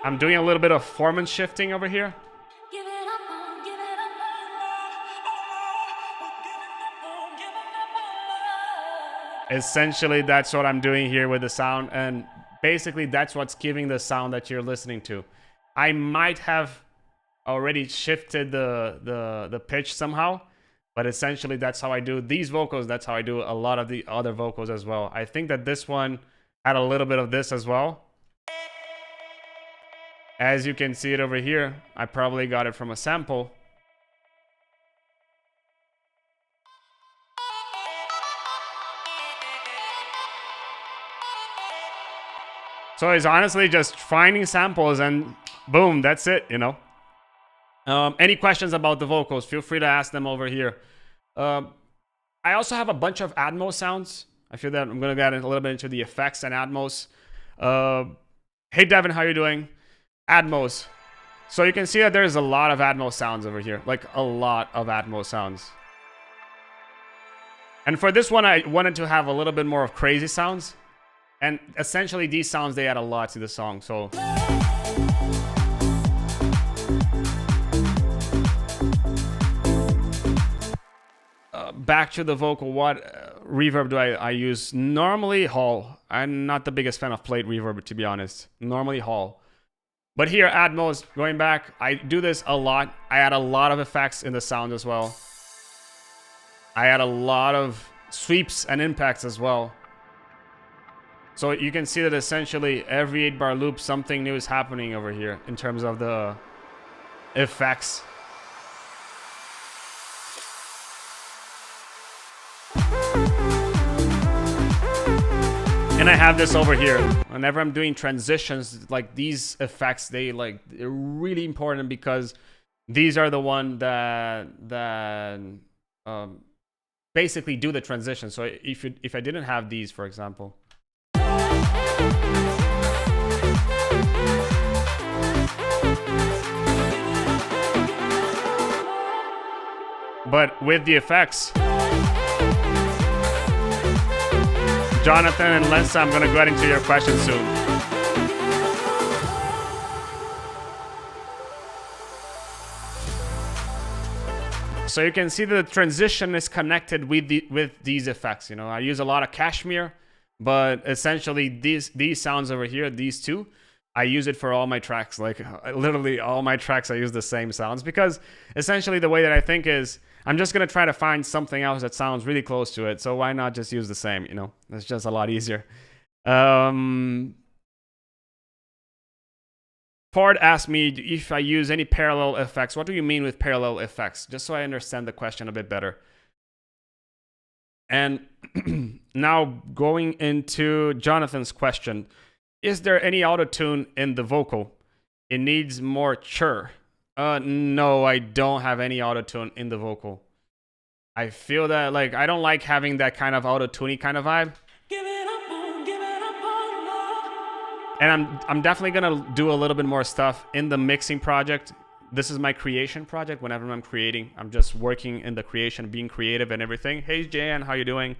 I'm doing a little bit of formant shifting over here. Essentially, that's what I'm doing here with the sound, and basically that's what's giving the sound that you're listening to. I might have already shifted the pitch somehow, but essentially that's how I do these vocals. That's how I do a lot of the other vocals as well. I think that this one had a little bit of this as well. As you can see it over here, I probably got it from a sample. So it's honestly just finding samples and boom, that's it, you know. Any questions about the vocals, feel free to ask them over here. I also have a bunch of Atmos sounds. I feel that I'm going to get a little bit into the effects and Atmos. Hey, Devin, how you doing? Atmos. So you can see that there's a lot of Atmos sounds over here. Like a lot of Atmos sounds. And for this one, I wanted to have a little bit more of crazy sounds. And essentially these sounds, they add a lot to the song. So back to the vocal, what reverb do I use? Normally Hall. I'm not the biggest fan of plate reverb, to be honest. Normally Hall. But here, Atmos, going back, I do this a lot. I add a lot of effects in the sound as well. I add a lot of sweeps and impacts as well. So you can see that essentially every 8-bar loop, something new is happening over here in terms of the effects. And I have this over here. Whenever I'm doing transitions, like these effects, they're really important because these are the one that basically do the transition. So if I didn't have these, for example. But with the effects, Jonathan and Lensa, I'm gonna get into your questions soon. So you can see that the transition is connected with these effects. You know, I use a lot of cashmere, but essentially these sounds over here, these two, I use it for all my tracks. Like literally all my tracks, I use the same sounds because essentially the way that I think is, I'm just gonna try to find something else that sounds really close to it. So why not just use the same? You know, it's just a lot easier. Ford asked me if I use any parallel effects. What do you mean with parallel effects? Just so I understand the question a bit better. And now going into Jonathan's question, is there any auto-tune in the vocal? It needs more chur. No, I don't have any auto-tune in the vocal. I feel that, like, I don't like having that kind of auto-tuney kind of vibe. And I'm definitely gonna do a little bit more stuff in the mixing project. This is my creation project. Whenever I'm creating, I'm just working in the creation, being creative and everything. Hey Jan, how you doing?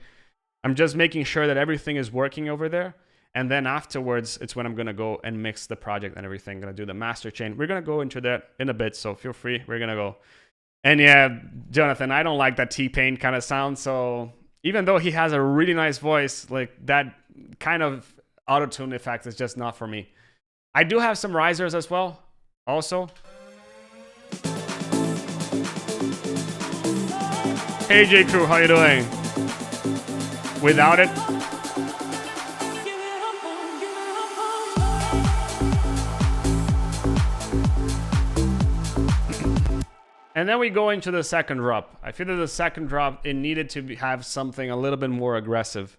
I'm just making sure that everything is working over there. And then afterwards, it's when I'm gonna go and mix the project and everything. I'm gonna do the master chain. We're gonna go into that in a bit, so feel free. We're gonna go. And yeah, Jonathan, I don't like that T-Pain kind of sound. So even though he has a really nice voice, like that kind of auto-tune effect is just not for me. I do have some risers as well, also. Hey J Crew, how you doing? Without it. And then we go into the second drop. I feel that the second drop, it needed to have something a little bit more aggressive.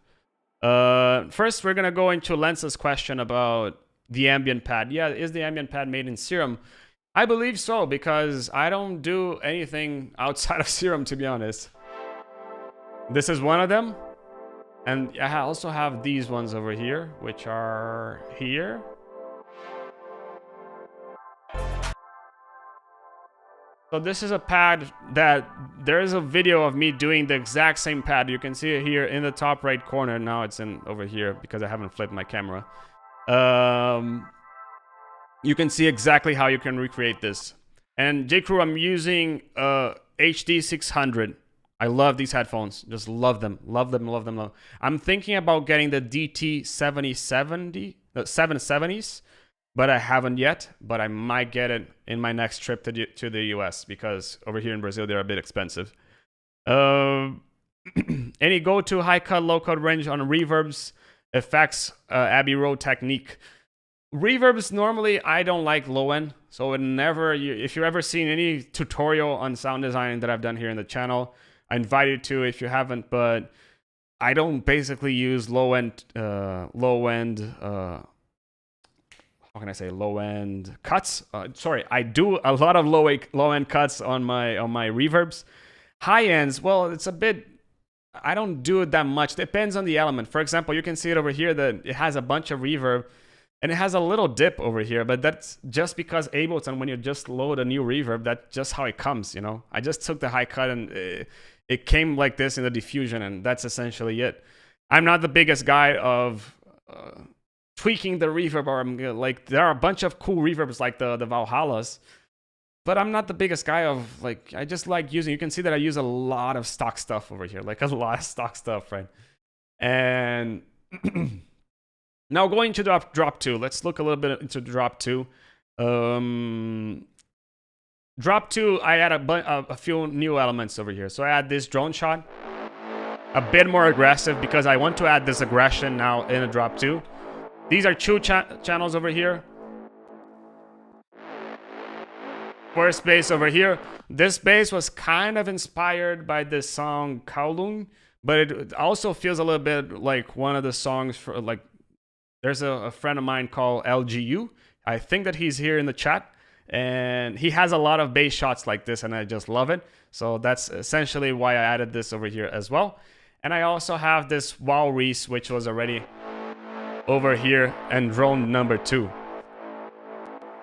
First, we're gonna go into Lensa's question about the ambient pad. Yeah, is the ambient pad made in Serum? I believe so, because I don't do anything outside of Serum, to be honest. This is one of them. And I also have these ones over here, which are here. So this is a pad that there is a video of me doing the exact same pad. You can see it here in the top right corner. Now it's in over here because I haven't flipped my camera. You can see exactly how you can recreate this. And J-Crew, I'm using HD 600. I love these headphones. Just love them. Love them, love them, love them. I'm thinking about getting the DT 770s. But I haven't yet, but I might get it in my next trip to the US, because over here in Brazil, they're a bit expensive. Any go-to high cut, low cut range on reverbs, effects, Abbey Road technique. Reverbs, normally, I don't like low end. So if you've ever seen any tutorial on sound design that I've done here in the channel, I invite you to if you haven't, but I don't basically use low end, how can I say, low end cuts? Sorry, I do a lot of low end cuts on my reverbs. High ends, well, it's a bit, I don't do it that much. Depends on the element. For example, you can see it over here that it has a bunch of reverb and it has a little dip over here, but that's just because Ableton, when you just load a new reverb, that's just how it comes, you know? I just took the high cut and it came like this in the diffusion, and that's essentially it. I'm not the biggest guy of tweaking the reverb, or like there are a bunch of cool reverbs like the Valhallas, but I'm not the biggest guy of, like, I just like using, you can see that I use a lot of stock stuff over here, like a lot of stock stuff, right? And now going to drop 2, let's look a little bit into drop 2. Drop 2, I add a few new elements over here. So I add this drone shot, a bit more aggressive, because I want to add this aggression now in a drop 2. These are 2 channels over here. First bass over here. This bass was kind of inspired by this song Kowloon, but it also feels a little bit like one of the songs for, like, there's a friend of mine called LGU. I think that he's here in the chat, and he has a lot of bass shots like this, and I just love it. So that's essentially why I added this over here as well. And I also have this Wall Reese, which was already over here, and drone number 2.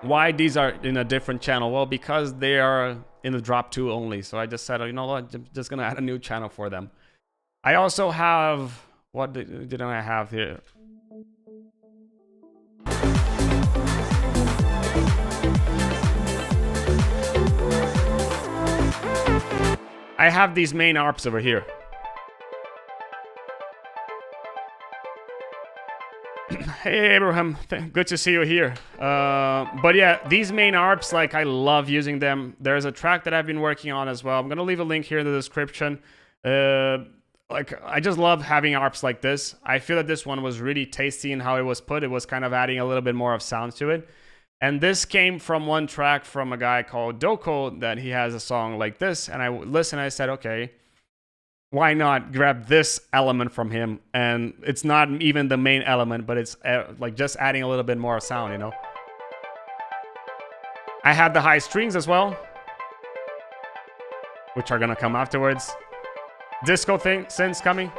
Why these are in a different channel? Well, because they are in the drop 2 only. So I just said, you know what, I'm just gonna add a new channel for them. I also have, what did I have here? I have these main ARPs over here. Hey Abraham, good to see you here. But yeah, these main ARPs, like, I love using them. There's a track that I've been working on as well. I'm gonna leave a link here in the description. Like, I just love having ARPs like this. I feel that this one was really tasty in how it was put. It was kind of adding a little bit more of sound to it. And this came from one track from a guy called Doko that he has a song like this. And I listened, I said, okay, why not grab this element from him? And it's not even the main element, but it's like just adding a little bit more sound, you know? I had the high strings as well, which are gonna come afterwards. Disco synths coming.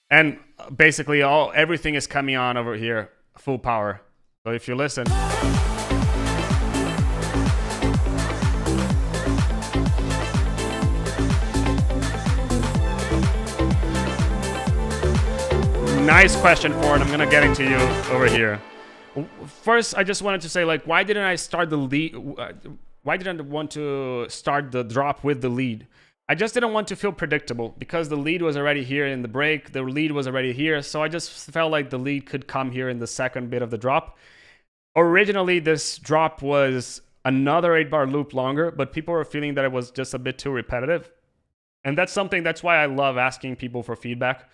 And basically everything is coming on over here, full power. So if you listen. Nice question for it. I'm gonna get into you over here. First, I just wanted to say, like, why didn't I start the lead? Why didn't I want to start the drop with the lead? I just didn't want to feel predictable because the lead was already here in the break. The lead was already here. So I just felt like the lead could come here in the second bit of the drop. Originally, this drop was another 8-bar loop longer, but people were feeling that it was just a bit too repetitive. And that's why I love asking people for feedback.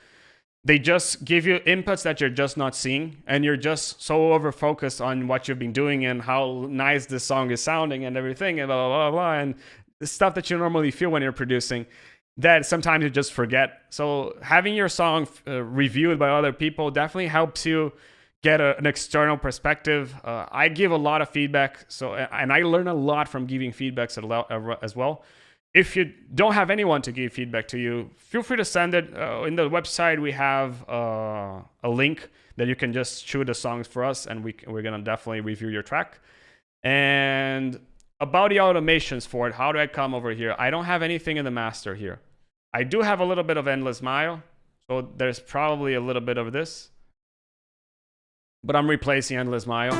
They just give you inputs that you're just not seeing, and you're just so over-focused on what you've been doing and how nice this song is sounding and everything, and blah, blah, blah, blah, and the stuff that you normally feel when you're producing, that sometimes you just forget. So having your song reviewed by other people definitely helps you get an external perspective. I give a lot of feedback, and I learn a lot from giving feedbacks as well. If you don't have anyone to give feedback to you, feel free to send it. In the website, we have a link that you can just shoot the songs for us, and we're going to definitely review your track. And about the automations for it, how do I come over here? I don't have anything in the master here. I do have a little bit of Endless Mile, so there's probably a little bit of this. But I'm replacing Endless Mile.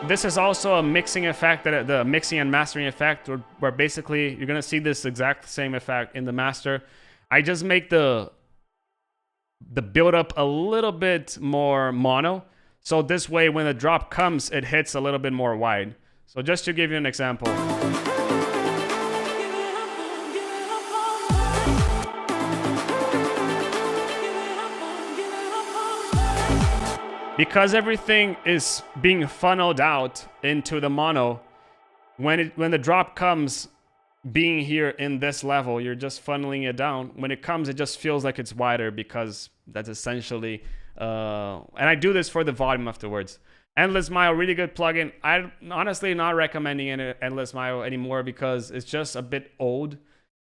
This is also a mixing effect, the mixing and mastering effect, where basically you're gonna see this exact same effect in the master. I just make the build up a little bit more mono, so this way when the drop comes, it hits a little bit more wide. So just to give you an example. Because everything is being funneled out into the mono, when the drop comes, being here in this level, you're just funneling it down. When it comes, it just feels like it's wider because that's essentially, and I do this for the volume afterwards. Endless Mile, really good plugin. I'm honestly not recommending Endless Mile anymore because it's just a bit old.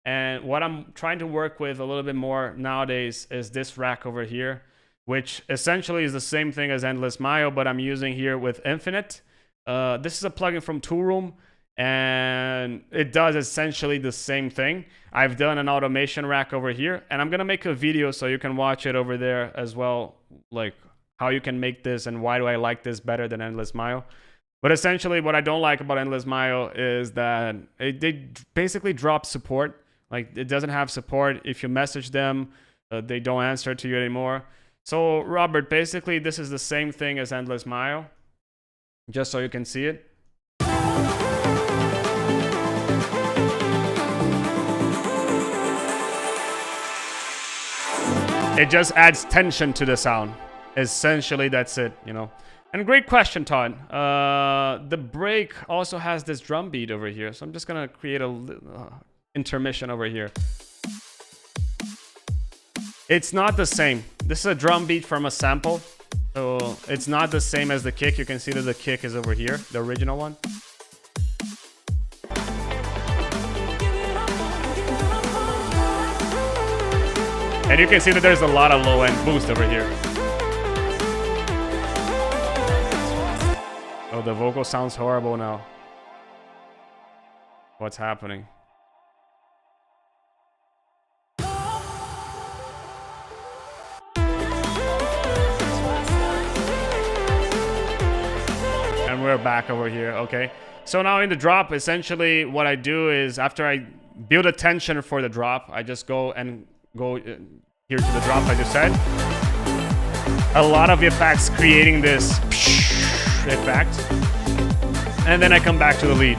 And what I'm trying to work with a little bit more nowadays is this rack over here, which essentially is the same thing as Endless Mile, but I'm using here with Infinite. This is a plugin from Toolroom, and it does essentially the same thing. I've done an automation rack over here, and I'm gonna make a video so you can watch it over there as well, like how you can make this and why do I like this better than Endless Mile. But essentially what I don't like about Endless Mile is that they basically drop support. Like, it doesn't have support. If you message them, they don't answer to you anymore. So, Robert, basically, this is the same thing as Endless Mile, just so you can see it. It just adds tension to the sound. Essentially, that's it, you know. And great question, Todd. The break also has this drum beat over here, so I'm just going to create a intermission over here. It's not the same. This is a drum beat from a sample, so it's not the same as the kick. You can see that the kick is over here, the original one. And you can see that there's a lot of low-end boost over here. Oh, the vocal sounds horrible now. What's happening? And we're back over here, okay. So now in the drop, essentially what I do is after I build a tension for the drop, I just go here to the drop, I just said. A lot of effects creating this effect. And then I come back to the lead.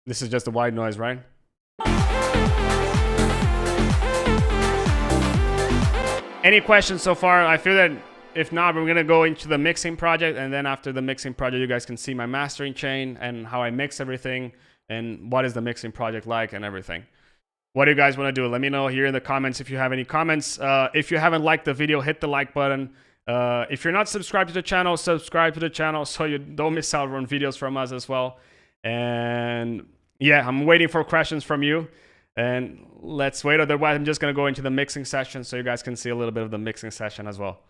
This is just the white noise, right? Any questions so far? I feel that if not, we're gonna go into the mixing project, and then after the mixing project, you guys can see my mastering chain and how I mix everything and what is the mixing project like and everything. What do you guys want to do? Let me know here in the comments if you have any comments. If you haven't liked the video, hit the like button. If you're not subscribed to the channel, subscribe to the channel so you don't miss out on videos from us as well. And yeah, I'm waiting for questions from you. And let's wait. Otherwise, I'm just going to go into the mixing session so you guys can see a little bit of the mixing session as well.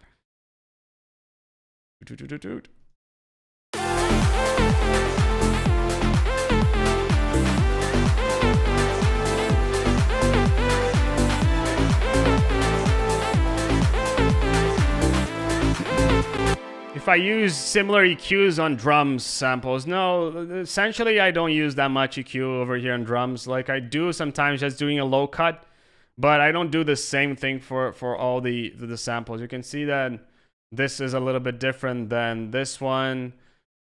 If I use similar EQs on drums samples, no, essentially I don't use that much EQ over here on drums. Like I do sometimes just doing a low cut, but I don't do the same thing for all the samples. You can see that this is a little bit different than this one.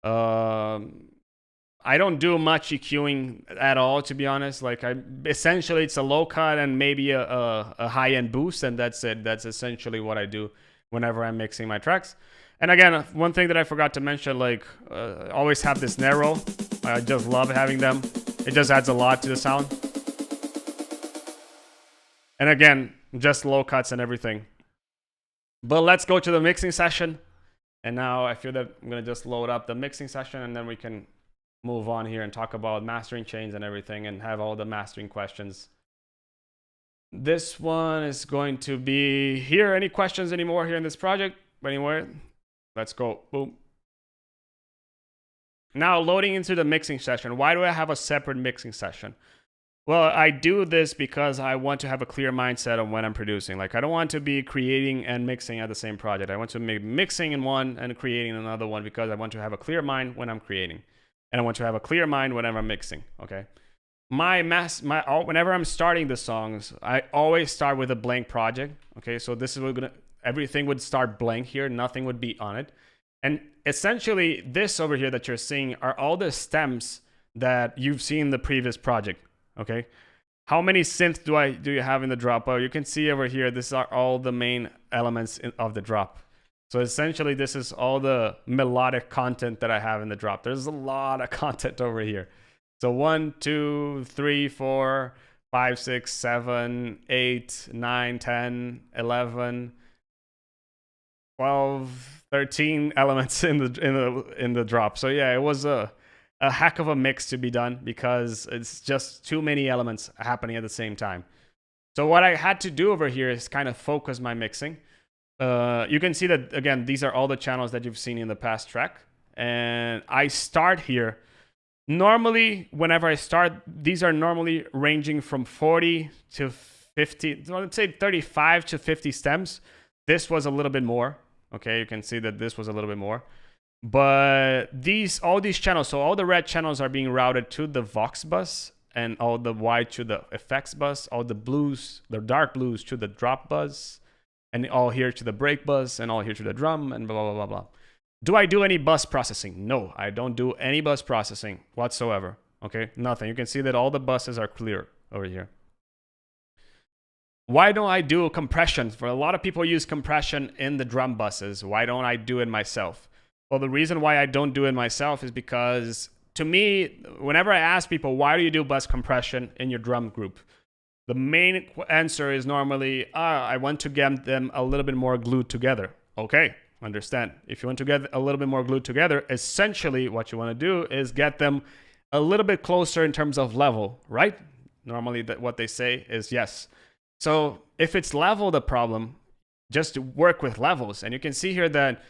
I don't do much EQing at all, to be honest. Like essentially it's a low cut and maybe a high-end boost, and that's it. That's essentially what I do whenever I'm mixing my tracks. And again, one thing that I forgot to mention, like always have this narrow. I just love having them. It just adds a lot to the sound. And again, just low cuts and everything. But let's go to the mixing session. And now I feel that I'm going to just load up the mixing session, and then we can move on here and talk about mastering chains and everything and have all the mastering questions. This one is going to be here. Any questions anymore here in this project? Anywhere? Let's go. Boom. Now loading into the mixing session. Why do I have a separate mixing session? Well, I do this because I want to have a clear mindset on when I'm producing. Like I don't want to be creating and mixing at the same project. I want to be mixing in one and creating another one because I want to have a clear mind when I'm creating. And I want to have a clear mind whenever I'm mixing, okay? Whenever I'm starting the songs, I always start with a blank project, okay? So this is everything would start blank here. Nothing would be on it. And essentially this over here that you're seeing are all the stems that you've seen in the previous project, okay? How many synths do you have in the drop? Oh, you can see over here, these are all the main elements of the drop. So essentially this is all the melodic content that I have in the drop. There's a lot of content over here. So 1, 2, 3, 4, 5, 6, 7, 8, 9, 10, 11, 12, 13 elements in the drop. So yeah, it was a heck of a mix to be done because it's just too many elements happening at the same time. So what I had to do over here is kind of focus my mixing. You can see that again, these are all the channels that you've seen in the past track, and I start here. Normally, whenever I start, these are normally ranging from 40 to 50, let's say 35 to 50 stems. This was a little bit more. Okay, you can see that this was a little bit more. But all these channels, so all the red channels are being routed to the Vox bus, and all the white to the effects bus, all the blues, the dark blues to the drop bus, and all here to the break bus, and all here to the drum, and blah, blah, blah, blah. Do I do any bus processing? No, I don't do any bus processing whatsoever. Okay, nothing. You can see that all the buses are clear over here. Why don't I do compression? For a lot of people use compression in the drum buses. Why don't I do it myself? Well, the reason why I don't do it myself is because, to me, whenever I ask people, why do you do bus compression in your drum group? The main answer is normally, I want to get them a little bit more glued together. Okay, understand. If you want to get a little bit more glued together, essentially what you want to do is get them a little bit closer in terms of level, right? Normally what they say is yes. So if it's level the problem, just work with levels. And you can see here that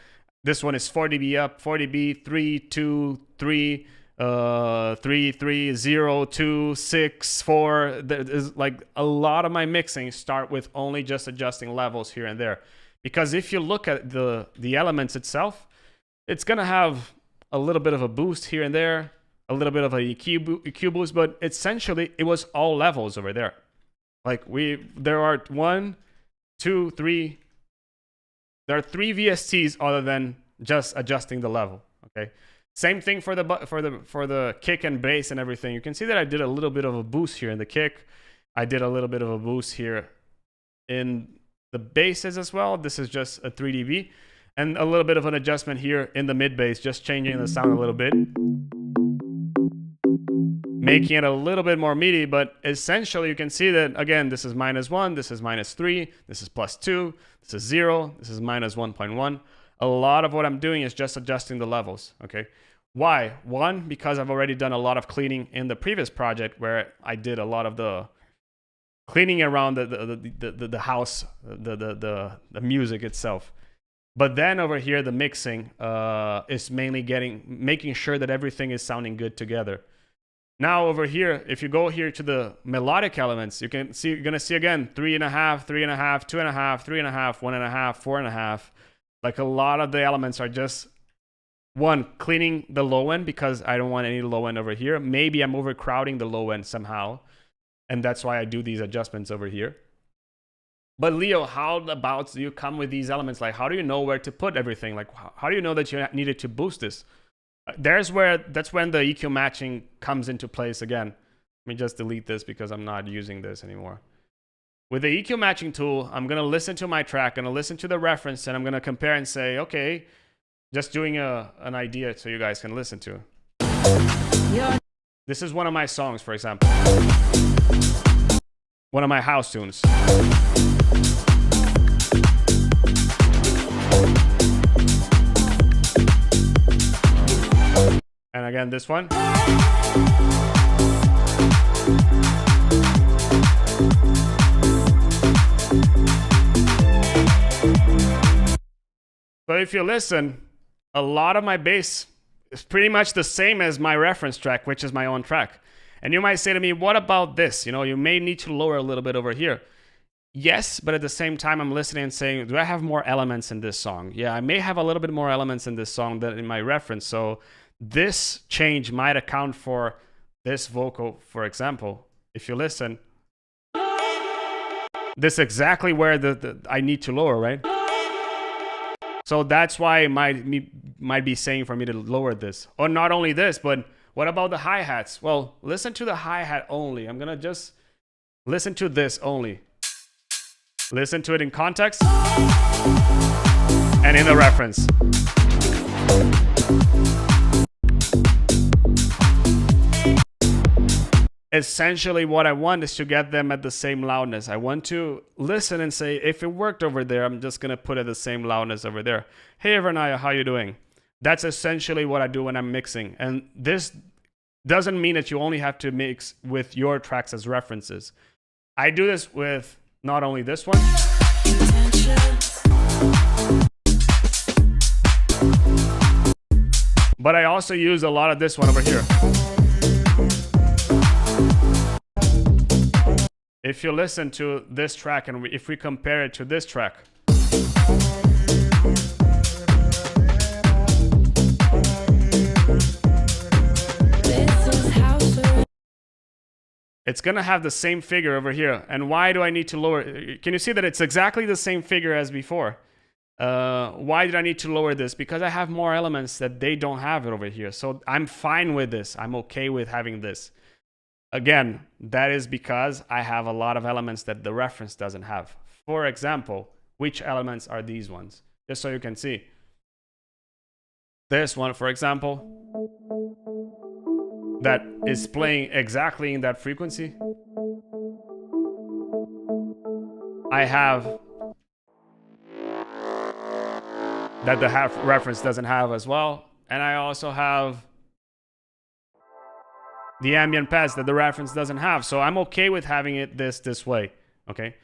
this one is 4 dB up, 4 dB, 3, 2, 3, 3, 3, 0, 2, 6, 4. There's like a lot of my mixing start with only just adjusting levels here and there. Because if you look at the elements itself, it's going to have a little bit of a boost here and there, a little bit of a EQ boost, but essentially it was all levels over there. Like there are 1, 2, 3. There are 3 VSTs other than just adjusting the level. Okay, Same thing for the kick and bass and everything. You can see that I did a little bit of a boost here in the kick. I did a little bit of a boost here in the basses as well. This is just a 3 dB. And a little bit of an adjustment here in the mid bass, just changing the sound a little bit. Making it a little bit more meaty, but essentially you can see that, again, this is -1, this is -3, this is +2, this is 0, this is -1.1. A lot of what I'm doing is just adjusting the levels, okay? Why? One, because I've already done a lot of cleaning in the previous project where I did a lot of the cleaning around the house, the music itself. But then over here, the mixing is mainly making sure that everything is sounding good together. Now over here, if you go here to the melodic elements, you're gonna see again 3.5, 3.5, 2.5, 3.5, 1.5, 4.5. Like a lot of the elements are just one, cleaning the low end because I don't want any low end over here. Maybe I'm overcrowding the low end somehow, and that's why I do these adjustments over here. But Leo, how about do you come with these elements? Like, how do you know where to put everything? Like, how do you know that you needed to boost this? That's when the EQ matching comes into place again. Let me just delete this because I'm not using this anymore. With the EQ matching tool, I'm going to listen to my track, going to listen to the reference, and I'm going to compare and say, okay, just doing an idea so you guys can listen to. This is one of my songs, for example. One of my house tunes. And again, this one. So if you listen, a lot of my bass is pretty much the same as my reference track, which is my own track. And you might say to me, what about this? You know, you may need to lower a little bit over here. Yes, but at the same time, I'm listening and saying, do I have more elements in this song? Yeah, I may have a little bit more elements in this song than in my reference. So this change might account for this vocal, for example. If you listen, this is exactly where I need to lower, right? So that's why it might be saying for me to lower this. Or not only this, but what about the hi-hats? Well, listen to the hi-hat only. I'm gonna just listen to this only. Listen to it in context and in the reference. Essentially what I want is to get them at the same loudness. I want to listen and say, if it worked over there, I'm just gonna put it the same loudness over there. Hey Vernaya, how you doing? That's essentially what I do when I'm mixing. And this doesn't mean that you only have to mix with your tracks as references. I do this with not only this one, but I also use a lot of this one over here. If you listen to this track and if we compare it to this track, it's gonna have the same figure over here. And why do I need to lower? Can you see that it's exactly the same figure as before? Why did I need to lower this? Because I have more elements that they don't have it over here. So I'm fine with this. I'm okay with having this. Again, that is because I have a lot of elements that the reference doesn't have. For example, which elements are these ones? Just so you can see. This one, for example, that is playing exactly in that frequency. I have that the reference doesn't have as well. And I also have the ambient pads that the reference doesn't have. So I'm okay with having it this way, okay?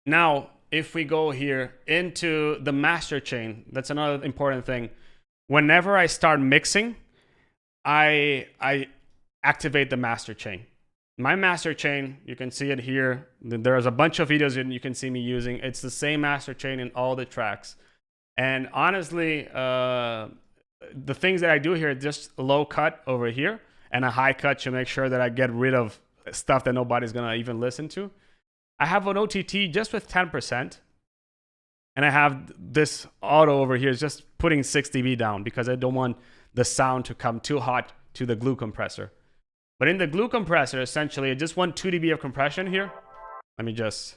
Now, if we go here into the master chain, that's another important thing. Whenever I start mixing, I activate the master chain. My master chain, you can see it here. There's a bunch of videos and you can see me using. It's the same master chain in all the tracks. And honestly, the things that I do here, just a low cut over here and a high cut to make sure that I get rid of stuff that nobody's gonna even listen to. I have an OTT just with 10%. And I have this auto over here is just putting 6 dB down because I don't want the sound to come too hot to the glue compressor. But in the glue compressor, essentially, I just want 2 dB of compression here. Let me just...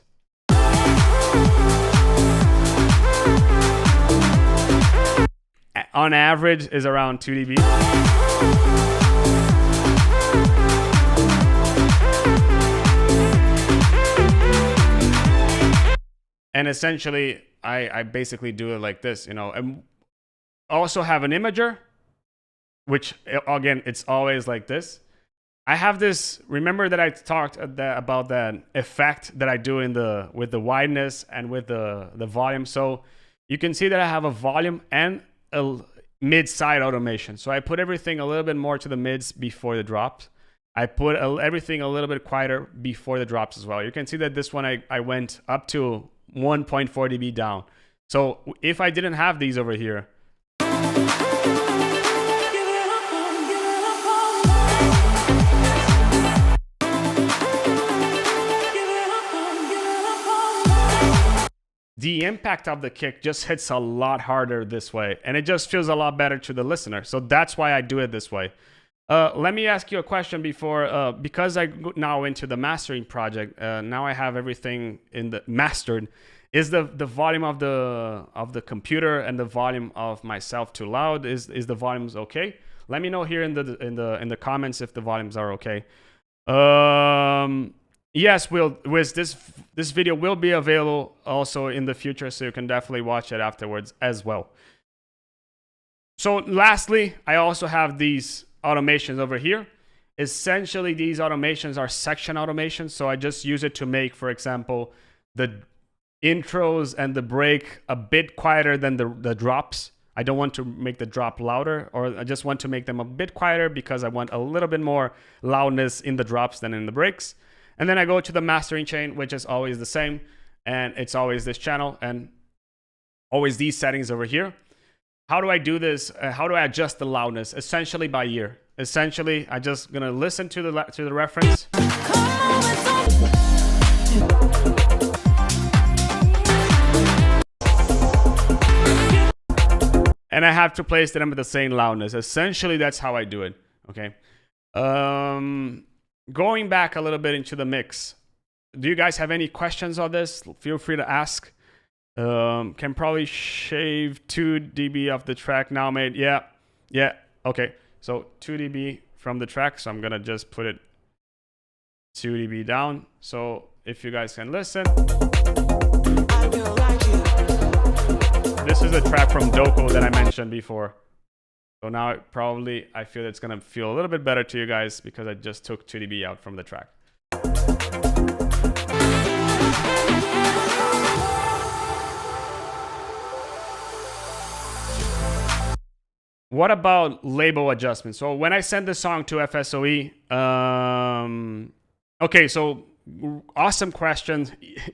On average is around 2 dB. And essentially, I basically do it like this, you know. And also have an imager, which, again, it's always like this. I have this, remember that I talked about that effect that I do with the wideness and with the volume. So you can see that I have a volume and a mid-side automation. So I put everything a little bit more to the mids before the drops. I put everything a little bit quieter before the drops as well. You can see that this one I went up to 1.4 dB down. So if I didn't have these over here, the impact of the kick just hits a lot harder this way, and it just feels a lot better to the listener. So that's why I do it this way. Let me ask you a question before, because I go now into the mastering project. Now I have everything in the mastered. Is the volume of the computer and the volume of myself too loud? Is the volumes okay? Let me know here in the comments if the volumes are okay. Yes, this video will be available also in the future, so you can definitely watch it afterwards as well. So lastly, I also have these automations over here. Essentially, these automations are section automations, so I just use it to make, for example, the intros and the break a bit quieter than the drops. I don't want to make the drop louder, or I just want to make them a bit quieter because I want a little bit more loudness in the drops than in the breaks. And then I go to the mastering chain, which is always the same. And it's always this channel and always these settings over here. How do I do this? How do I adjust the loudness? Essentially by ear. Essentially, I'm just going to listen to the reference. And I have to place them at the same loudness. Essentially, that's how I do it. Okay. Going back a little bit into the mix, do you guys have any questions on this? Feel free to ask. Can probably shave 2 dB off the track now, mate. Yeah. Okay, so 2 dB from the track. So I'm gonna just put it 2 dB down. So if you guys can listen, this is the track from Doko that I mentioned before. So now I feel it's gonna feel a little bit better to you guys because I just took 2 dB out from the track. What about label adjustments? So when I send the song to FSOE, okay, so awesome question,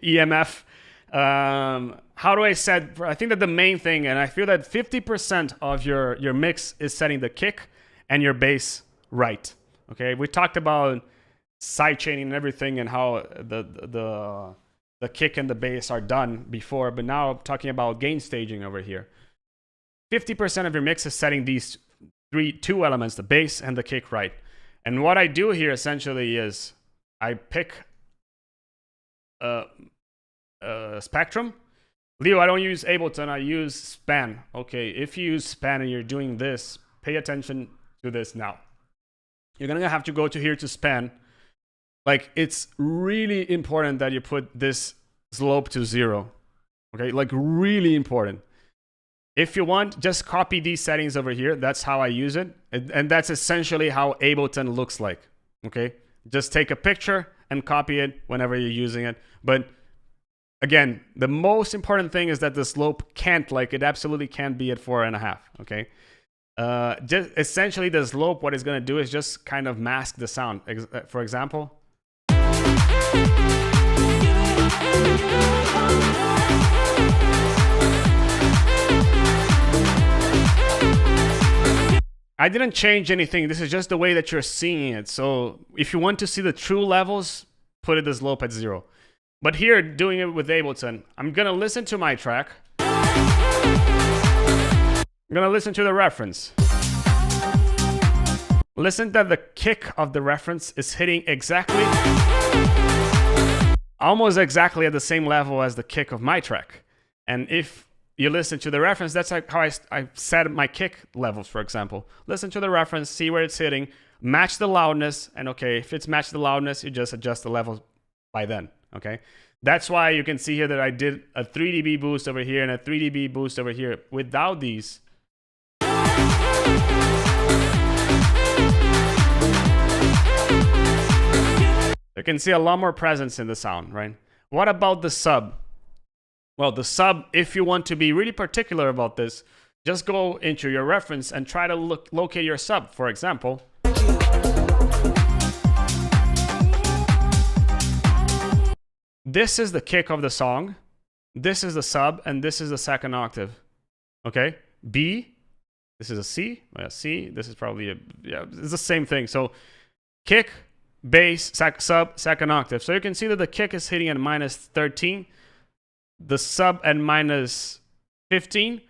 EMF. How do I set? I think that the main thing, and I feel that 50% of your mix is setting the kick and your bass right. Okay, we talked about side chaining and everything and how the kick and the bass are done before, but now I'm talking about gain staging over here. 50% of your mix is setting these two elements, the bass and the kick right. And what I do here essentially is I pick a spectrum. Leo, I don't use Ableton, I use span. Okay, if you use span and you're doing this, pay attention to this now. You're gonna have to go to here to span. Like, it's really important that you put this slope to 0. Okay, like really important. If you want, just copy these settings over here. That's how I use it. And that's essentially how Ableton looks like. Okay, just take a picture and copy it whenever you're using it. But again, the most important thing is that the slope it absolutely can't be at 4.5, okay? Just essentially the slope, what it's gonna do is just kind of mask the sound. For example. I didn't change anything. This is just the way that you're seeing it. So if you want to see the true levels, put the slope at 0. But here, doing it with Ableton, I'm gonna listen to my track. I'm gonna listen to the reference. Listen that the kick of the reference is hitting exactly, almost exactly at the same level as the kick of my track. And if you listen to the reference, that's like how I set my kick levels, for example. Listen to the reference, see where it's hitting, match the loudness, and okay, if it's matched the loudness, you just adjust the levels by then, okay? That's why you can see here that I did a 3 dB boost over here and a 3 dB boost over here. Without these, you can see a lot more presence in the sound, right? What about the sub? Well, the sub, if you want to be really particular about this, just go into your reference and try to locate your sub. For example, this is the kick of the song, this is the sub, and this is the second octave. Okay, B, this is a C, C, this is probably a, yeah, it's the same thing. So kick, bass, sub, second octave. So you can see that the kick is hitting at -13, the sub at -15,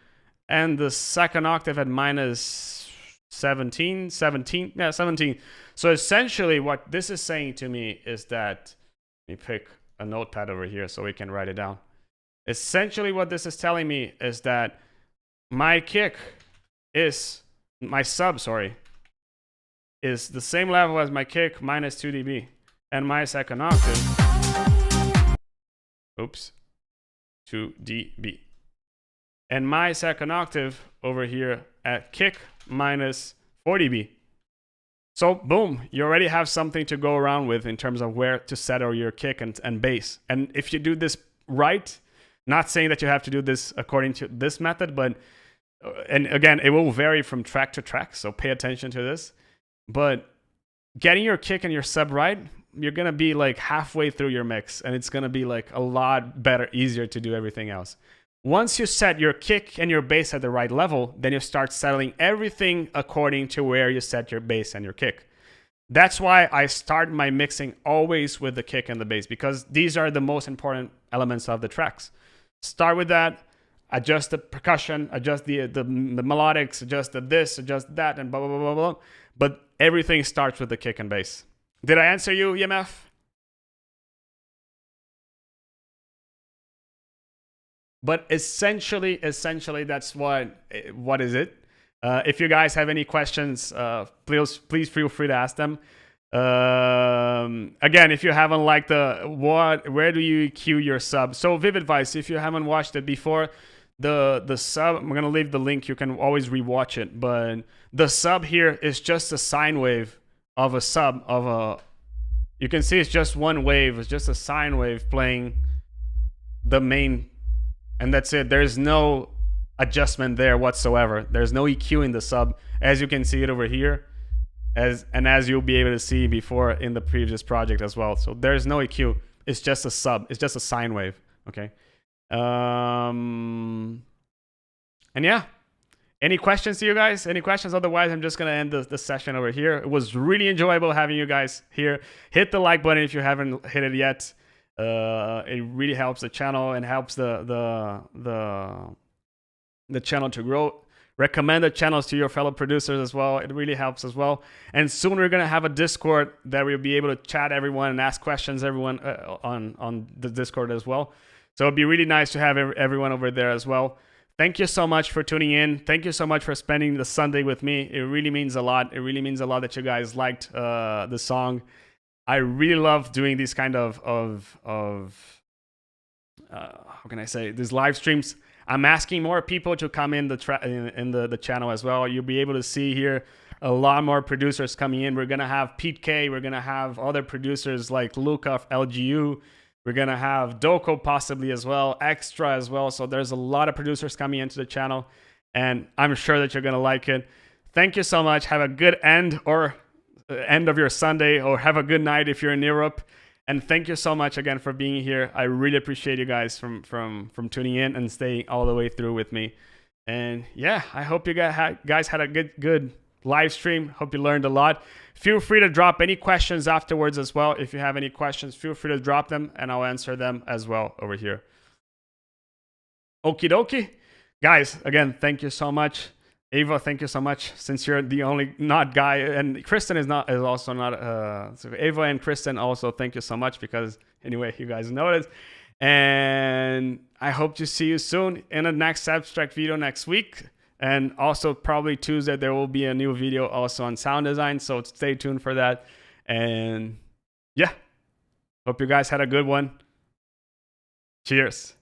and the second octave at -17. Yeah, 17. So essentially what this is saying to me is that, let me pick a notepad over here so we can write it down. Essentially what this is telling me is that my kick is, my sub, sorry, is the same level as my kick -2 dB, and my second octave, oops, 2 dB, and my second octave over here at kick -4 dB. So boom, you already have something to go around with in terms of where to settle your kick and bass. And if you do this right, not saying that you have to do this according to this method, but and again, it will vary from track to track, so pay attention to this. But getting your kick and your sub right, you're gonna be like halfway through your mix, and it's gonna be like a lot better, easier to do everything else. Once you set your kick and your bass at the right level, then you start settling everything according to where you set your bass and your kick. That's why I start my mixing always with the kick and the bass, because these are the most important elements of the tracks. Start with that, adjust the percussion, adjust the melodics, adjust the this, adjust that, and blah, blah, blah, blah, blah. But everything starts with the kick and bass. Did I answer you, EMF? But essentially, that's what is it. If you guys have any questions, please feel free to ask them. Again, if you haven't liked where do you EQ your sub? So Vivid Vice, if you haven't watched it before, the sub, I'm gonna leave the link. You can always rewatch it. But the sub here is just a sine wave of a sub of a. You can see it's just one wave. It's just a sine wave playing the main. And that's it. There's no adjustment there whatsoever. There's no EQ in the sub, as you can see it over here, as you'll be able to see before in the previous project as well. So there's no EQ. It's just a sub. It's just a sine wave. Okay. And yeah. Any questions to you guys? Any questions? Otherwise, I'm just gonna end the session over here. It was really enjoyable having you guys here. Hit the like button if you haven't hit it yet. It really helps the channel and helps the channel to grow. Recommend the channels to your fellow producers as well. It really helps as well. And soon we're gonna have a Discord that we'll be able to chat everyone and ask questions everyone on the Discord as well. So it'd be really nice to have everyone over there as well. Thank you so much for tuning in. Thank you so much for spending the Sunday with me. It really means a lot. It really means a lot that you guys liked the song. I really love doing these kind of how can I say, these live streams. I'm asking more people to come in the channel as well. You'll be able to see here a lot more producers coming in. We're gonna have Pete K. We're gonna have other producers like Luca of LGU. We're gonna have Doko possibly as well, Extra as well. So there's a lot of producers coming into the channel, and I'm sure that you're gonna like it. Thank you so much. Have a good end of your Sunday, or have a good night if you're in Europe. And thank you so much again for being here. I really appreciate you guys from tuning in and staying all the way through with me. And yeah, I hope you guys had a good live stream. Hope you learned a lot. Feel free to drop any questions afterwards as well. If you have any questions, feel free to drop them and I'll answer them as well over here. Okie dokie. Guys, again, thank you so much. Ava, thank you so much. Since you're the only not guy, and Kristen is also not. So Ava and Kristen also thank you so much, because anyway, you guys noticed. And I hope to see you soon in the next Abstrakt video next week. And also probably Tuesday there will be a new video also on sound design. So stay tuned for that. And yeah, hope you guys had a good one. Cheers.